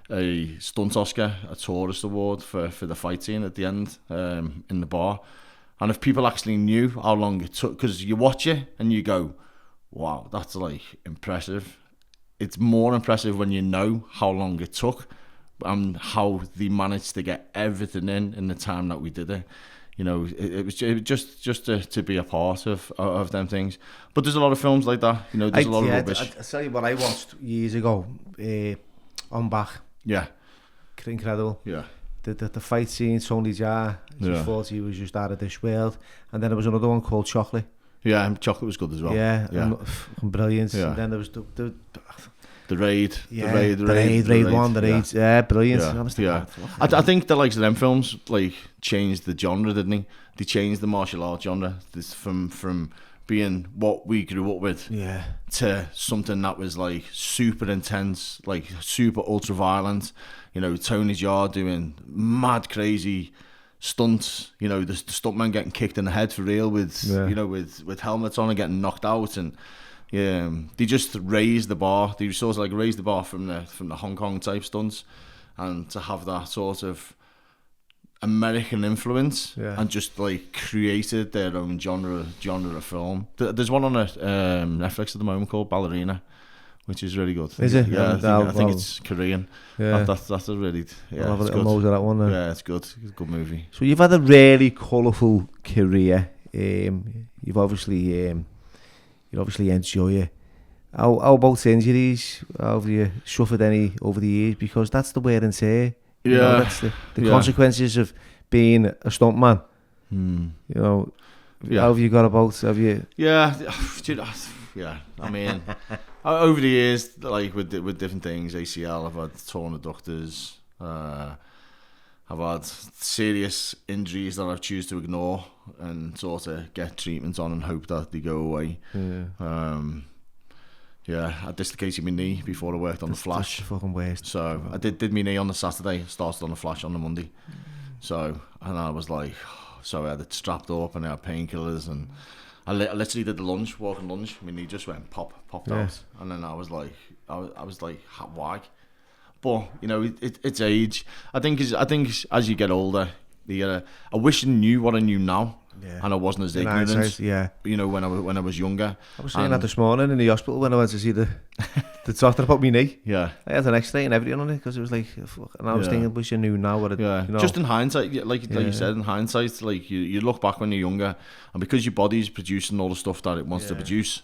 a stunt Oscar, a tourist award for the fight scene at the end, in the bar. And if people actually knew how long it took, because you watch it and you go, wow, that's like impressive. It's more impressive when you know how long it took and how they managed to get everything in the time that we did it. You know, it was just to be a part of them things. But there's a lot of films like that. You know, there's a lot of rubbish. I'll tell you what I watched years ago. On Back. Yeah. Incredible. Yeah. The fight scene, Tony Jaa, just thought he was just out of this world. And then there was another one called Chocolate. Yeah, and Chocolate was good as well. Yeah. Brilliant. Yeah. And then there was The Raid. Yeah, the Raid 1, the Raid. Yeah, brilliant. Yeah. I think the likes of them films like changed the genre, didn't they? They changed the martial arts genre from being what we grew up with to something that was like super intense, like super ultra violent. You know, Tony Jaa doing mad crazy stunts. You know, the stuntman getting kicked in the head for real with you know with helmets on and getting knocked out. And yeah, they just raised the bar. They sort of like raised the bar from the Hong Kong type stunts, and to have that sort of American influence and just like created their own genre of film. There's one on Netflix at the moment called Ballerina, which is really good. Is it? Yeah, I think it's Korean. Yeah, that's a really I'll have a little nose at that one then. Yeah, it's good. It's a good movie. So you've had a really colourful career. You've obviously enjoy it. How about injuries? Have you suffered any over the years? Because that's the wear and tear. You know, that's the consequences of being a stuntman. You know, how have you got about? Have you? Yeah. I mean, over the years, like with different things, ACL, I've had torn adductors. I've had serious injuries that I've choose to ignore and sort of get treatment on and hope that they go away. I dislocated my knee before I worked on the Flash. That's the fucking worst. So I did my knee on the Saturday, started on the Flash on the Monday. So, and I was like, so I had it strapped up and I had painkillers, and I literally did the walking lunge. My knee just went popped out, and then I was like, why? But you know, it's age. I think as you get older, I wish I knew what I knew now, and I wasn't as ignorant. You know, when I was younger. I was saying that this morning in the hospital when I went to see the doctor about my knee. Yeah, I had an X-ray and everything on it because it was like, and I was thinking, wish I knew now what it. Yeah, you know, just in hindsight, like you said, in hindsight, like you look back when you're younger, and because your body's producing all the stuff that it wants to produce,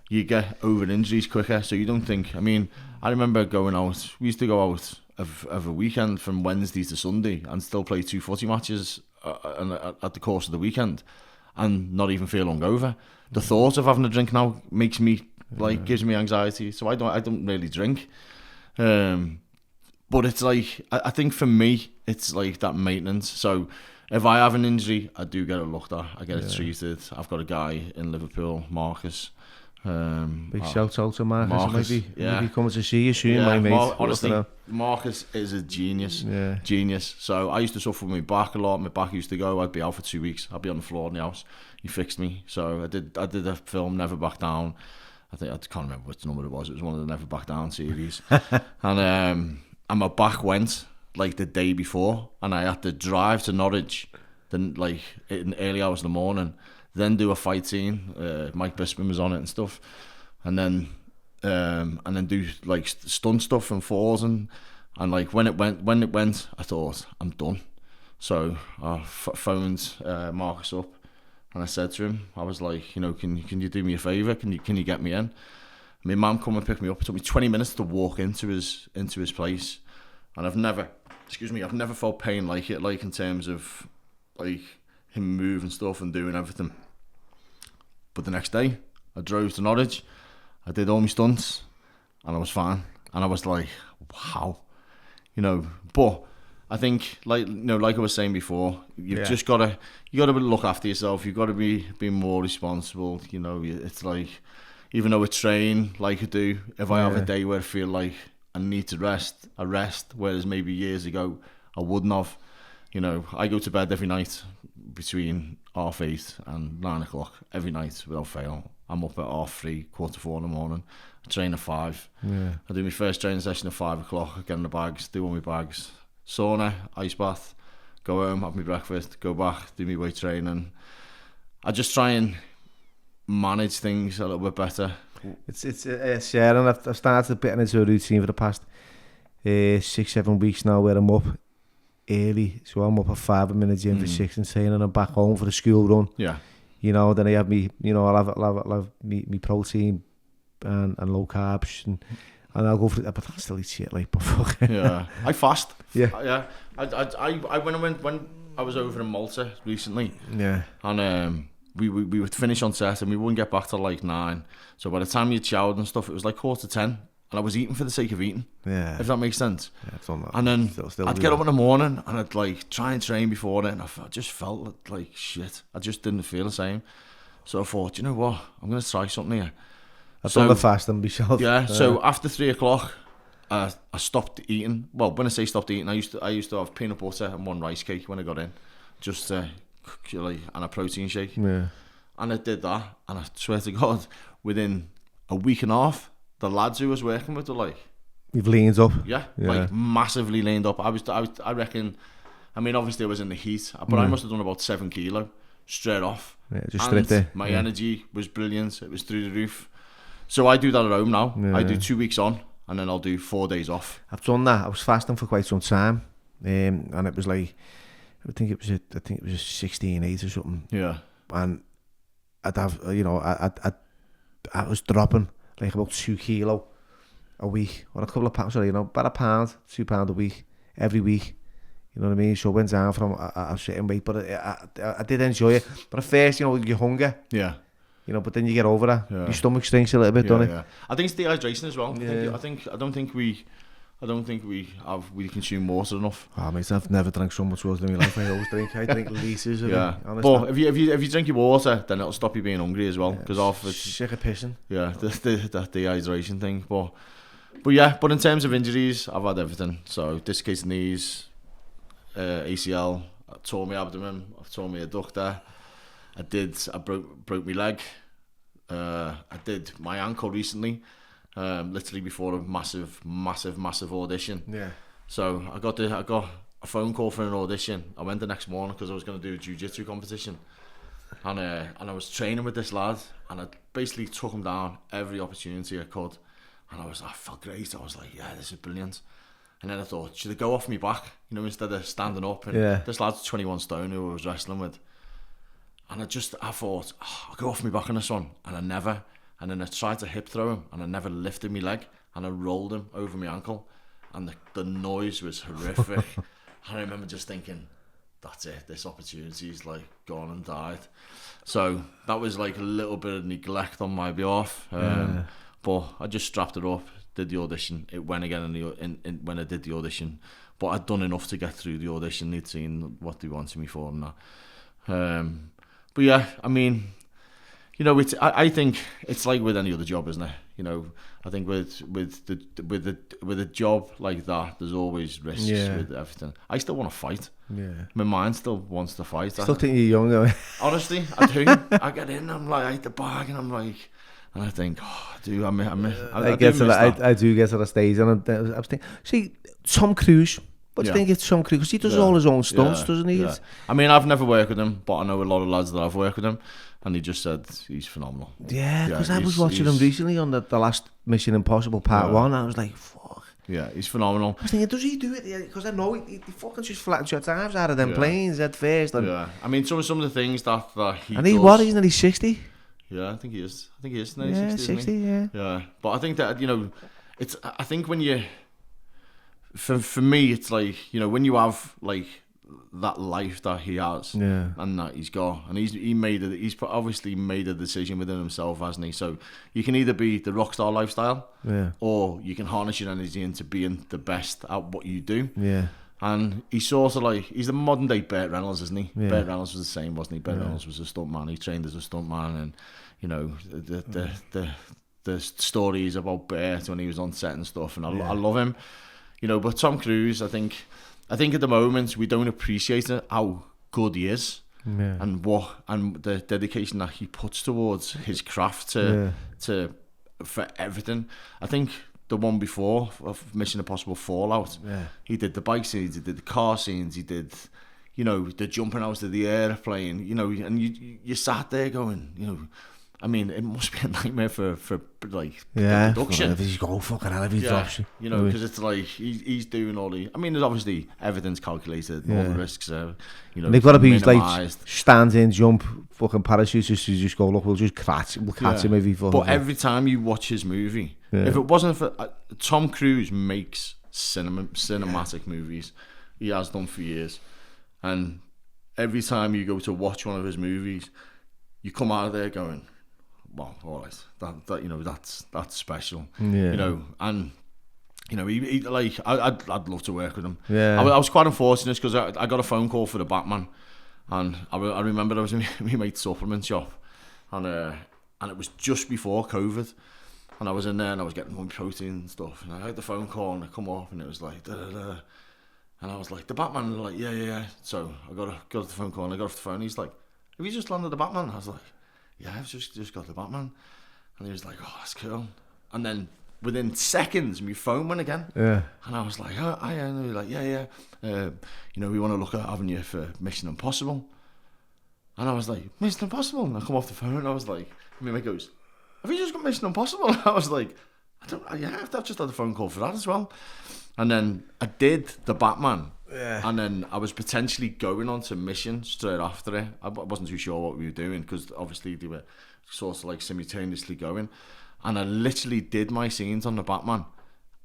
you get over injuries quicker, so you don't think. I mean, I remember going out. We used to go out of a weekend from Wednesday to Sunday and still play 2 footy matches at the course of the weekend, and not even feel hungover. The thought of having a drink now makes me gives me anxiety. So I don't really drink. But it's like I think for me it's like that maintenance. So if I have an injury, I do get it looked at. I get it treated. I've got a guy in Liverpool, Marcus. Big shout out to Marcus. Maybe coming to see you soon, my mate. Honestly, Marcus is a genius. Genius. So I used to suffer with my back a lot. My back used to go. I'd be out for 2 weeks. I'd be on the floor in the house. He fixed me. So I did a film, Never Back Down. I can't remember which number it was. It was one of the Never Back Down series. and my back went like the day before, and I had to drive to Norwich, then like in early hours of the morning. Then do a fight scene. Mike Bisping was on it and stuff, and then do like stunt stuff and falls and like when it went, I thought I'm done. So I phoned Marcus up, and I said to him, I was like, you know, can you do me a favour? Can you get me in? My mum come and pick me up. It took me 20 minutes to walk into his place, and I've never felt pain like it, like in terms of like him moving stuff and doing everything. But the next day I drove to Norwich, I did all my stunts, and I was fine. And I was like, wow, you know. But I think, like I was saying before, you've just gotta look after yourself. You've got to be more responsible. You know, it's like, even though I train like I do, if I have a day where I feel like I need to rest, I rest. Whereas maybe years ago I wouldn't have. You know, I go to bed every night between 8:30 and 9 o'clock every night without fail. I'm up at 3:30, 4:45 in the morning. I train at 5. I do my first training session at 5 o'clock. I get in the bags, do all my bags, sauna, ice bath, go home, have my breakfast, go back, do my weight training. I just try and manage things a little bit better. It's sharing. I've started getting into a routine for the past 6-7 weeks now where I'm up early, so I'm up at 5, I'm in the gym for 6 and 10, and I'm back home for the school run. Yeah. You know, then I have me, you know, I'll have me protein and low carbs, and I'll go for it, but I still eat shit like before. Yeah, I fast. Yeah. Yeah. I when I was over in Malta recently. Yeah. And we would finish on set and we wouldn't get back till like 9. So by the time you'd showered and stuff, it was like 9:45, and I was eating for the sake of eating. Yeah. If that makes sense. Yeah, I've done that. And then still I'd get up in the morning and I'd like try and train before it, and I just felt like shit. I just didn't feel the same. So I thought, you know what, I'm going to try something here. I've done the fasting myself. Yeah, so after 3 o'clock, I stopped eating. Well, when I say stopped eating, I used to have peanut butter and 1 rice cake when I got in, just and a protein shake. Yeah. And I did that, and I swear to God, within a week and a half, the lads who I was working with were like, "You've leaned up." Yeah, like massively leaned up. I reckon. I mean, obviously I was in the heat, but I must have done about 7 kilo straight off. Yeah, just straight there. My energy was brilliant. It was through the roof. So I do that at home now. Yeah. I do 2 weeks on, and then I'll do 4 days off. I've done that. I was fasting for quite some time, and it was like, I think it was a 16-8 or something. Yeah. And I'd have, you know, I was dropping like about 2 kilo a week, or a couple of pounds, sorry, you know, about a pound, £2 a week, every week. You know what I mean? So I went down from a certain weight, but I did enjoy it. But at first, you know, your hunger. Yeah. You know, but then you get over that. Yeah. Your stomach stinks a little bit, doesn't it? Yeah. I think it's dehydration as well. Yeah. I don't think we consume water enough. Oh, mate, I've never drank so much water in my life. I drink liters of it. Honestly. But if you drink your water, then it'll stop you being hungry as well. Because sick of pissing. Yeah, that dehydration thing. But in terms of injuries, I've had everything. So dislocated knees, ACL, I tore my abdomen, I've torn my adductor. I broke my leg. I did my ankle recently. Literally before a massive audition. Yeah. So I got a phone call for an audition. I went the next morning because I was going to do a jiu-jitsu competition, and I was training with this lad, and I basically took him down every opportunity I could, and I felt great. I was like, yeah, this is brilliant. And then I thought, should I go off my back, you know, instead of standing up? And this lad's 21 stone who I was wrestling with, and I thought, I'll go off my back on this one, and I never. And then I tried to hip throw him, and I never lifted my leg, and I rolled him over my ankle, and the noise was horrific. And I remember just thinking, that's it, this opportunity's like gone and died. So that was like a little bit of neglect on my behalf. But I just strapped it up, did the audition. It went again when I did the audition, but I'd done enough to get through the audition. They'd seen what they wanted me for and that. But yeah, I mean, you know, I think it's like with any other job, isn't it? You know, I think with a job like that, there's always risks with everything. I still want to fight. Yeah, my mind still wants to fight. Still think you're young, though. Honestly, I do. I get in, I'm like, I hit the bag, and I'm like, and I think, oh, I do. I do get to the stage, and I was thinking, see, Tom Cruise. What do you think of Tom Cruise? Because he does all his own stunts, doesn't he? Yeah. I mean, I've never worked with him, but I know a lot of lads that I've worked with him, and he just said he's phenomenal. Yeah, because I was watching him recently on the last Mission Impossible Part 1, and I was like, fuck. Yeah, he's phenomenal. I was thinking, does he do it? Because I know he fucking just flattens your times out of them planes at first. And I mean, some of the things that he and he does, what? He's nearly 60? Yeah, I think he is. Nearly 60, 60, yeah. But I think that, you know, I think when you... For me, it's like, you know, when you have like that life that he has, and that he's got, and he's obviously made a decision within himself, hasn't he? So you can either be the rock star lifestyle, or you can harness your energy into being the best at what you do. Yeah. And he's sort of like, he's the modern day Burt Reynolds, isn't he? Yeah. Burt Reynolds was the same, wasn't he? Burt Reynolds was a stuntman. He trained as a stuntman, and you know the stories about Burt when he was on set and stuff, and I love him. You know, but Tom Cruise, I think at the moment we don't appreciate how good he is, and the dedication that he puts towards his craft for everything. I think the one before of Mission Impossible Fallout, he did the bike scenes, he did the car scenes, he did, you know, the jumping out of the airplane, you know, and you sat there going, you know, I mean, it must be a nightmare for like Yeah, production. if he's go fucking hell if he drops you. You know, because it's like he's doing all the. I mean, there's obviously everything's calculated, all the risks are, you know, and they've got to be minimized. like stand in, jump, fucking parachutes. Just go look. We'll catch him if he falls. But every time you watch his movie, if it wasn't for Tom Cruise makes cinematic movies, he has done for years, and every time you go to watch one of his movies, you come out of there going, well, all right, that you know, that's special, you know, and you know, he like I'd love to work with him. I was quite unfortunate because I got a phone call for the Batman, and I remember I was in my mate's supplement shop, and it was just before COVID, and I was in there and I was getting my protein and stuff, and I had the phone call and I come up and it was like, and I was like, the Batman, and like, yeah. So I got the phone call and I got off the phone. And he's like, have you just landed the Batman? I was like, yeah, I've just got the Batman. And he was like, oh, that's cool. And then within seconds, my phone went again. Yeah. And I was like, oh, yeah. And he was like, yeah. You know, we want to look at having you for Mission Impossible. And I was like, Mission Impossible? And I come off the phone and I was like, my mate goes, have you just got Mission Impossible? And I was like, I've just had a phone call for that as well. And then I did the Batman. Yeah. And then I was potentially going on to Mission straight after it. I wasn't too sure what we were doing because obviously they were sort of like simultaneously going. And I literally did my scenes on the Batman,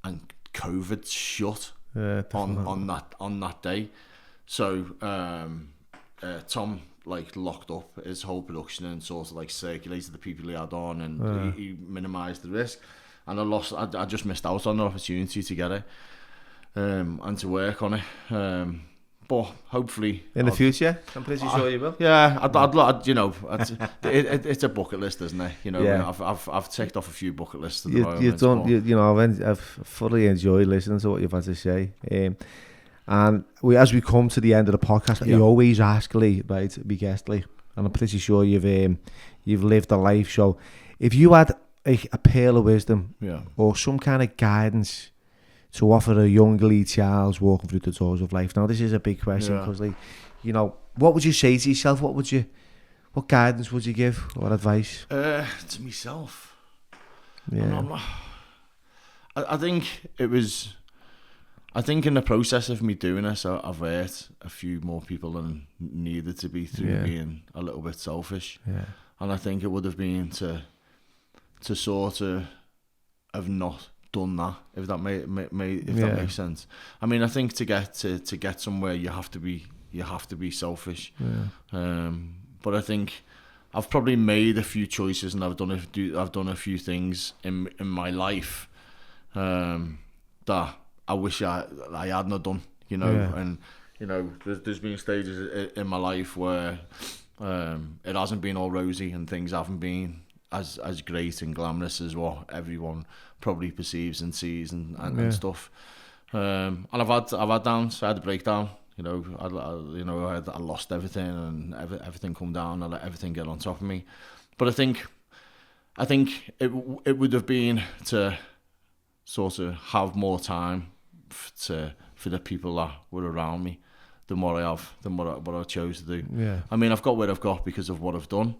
and COVID shut on that day. So Tom like locked up his whole production and sort of like circulated the people he had on, and he minimised the risk. And I just missed out on the opportunity to get it. And to work on it, but hopefully in the future, I'm pretty sure you will. Yeah, I'd you know, it's a bucket list, isn't it? You know, I've ticked off a few bucket lists at the moment. You've done, you know, I've fully enjoyed listening to what you've had to say. And as we come to the end of the podcast, we always ask Lee, right, be guest Lee, and I'm pretty sure you've lived a life. So, if you had a pearl of wisdom, or some kind of guidance to offer a young Lee Charles walking through the doors of life. Now, this is a big question because, like, you know, what would you say to yourself? What guidance would you give or advice? To myself. Yeah. I think it was. I think in the process of me doing this, I've hurt a few more people than needed to be through being a little bit selfish. Yeah. And I think it would have been to sort of have not done that, if that that makes sense. I mean, I think to get somewhere you have to be selfish. Yeah. But I think I've probably made a few choices and I've done a few things in my life that I wish I hadn't done. You know, and you know, there's been stages in my life where it hasn't been all rosy and things haven't been as great and glamorous as what everyone probably perceives and sees and stuff. And I've had downs. I had a breakdown. You know, I lost everything and everything come down. I let everything get on top of me. But I think it would have been to sort of have more time for the people that were around me than what I chose to do. Yeah. I mean, I've got where I've got because of what I've done.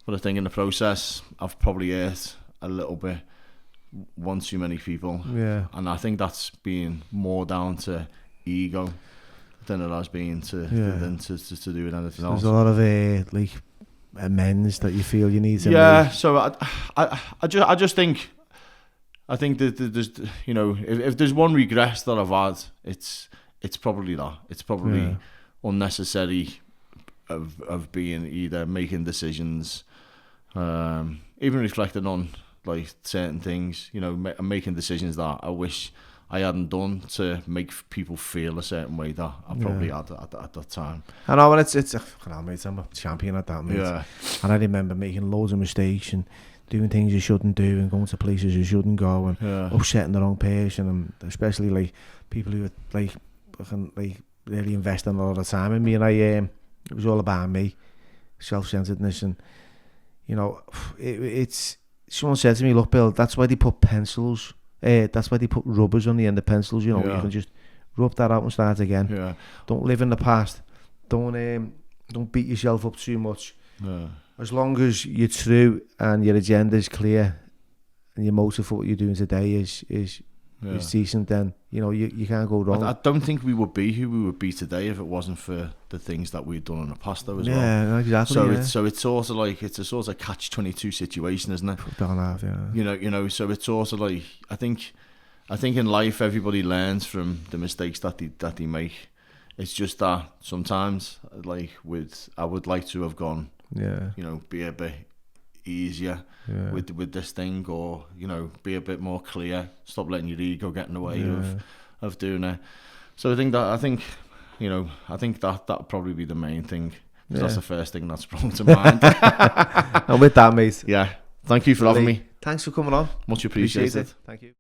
But I think in the process, I've probably hurt a little bit one too many people. Yeah. And I think that's been more down to ego than it has been to do with anything else. There's a lot of like amends that you feel you need to make. So I just think that there's, you know, if there's one regret that I've had, it's probably that. It's probably unnecessary of being either making decisions, even reflecting on like certain things, you know, making decisions that I wish I hadn't done to make people feel a certain way that I probably had at that time. I know, and mate, I'm a champion at that, mate. Yeah. And I remember making loads of mistakes and doing things you shouldn't do and going to places you shouldn't go and upsetting the wrong person, and especially like people who were like really investing a lot of time in me, and it was all about me, self-centeredness, and you know, it's. Someone said to me, "Look, Bill, that's why they put pencils. That's why they put rubbers on the end of pencils. You know, you can just rub that out and start again. Yeah. Don't live in the past. Don't beat yourself up too much. As long as you're true and your agenda is clear and your motive for what you're doing today is decent, then you can't go wrong. I don't think we would be who we would be today if it wasn't for the things that we've done in the past, though, as well. Yeah, exactly. So it's sort of like it's a sort of catch-22 situation, isn't it? Don't have, yeah. So it's sort of like I think in life everybody learns from the mistakes that they make. It's just that sometimes, like I would like to have gone, be a bit easier with this thing, or be a bit more clear. Stop letting your ego get in the way of doing it. So I think that'd probably be the main thing. That's the first thing that's sprung to mind. And with that, mate. Yeah. Thank you for having me. Thanks for coming on. Much appreciated. Thank you.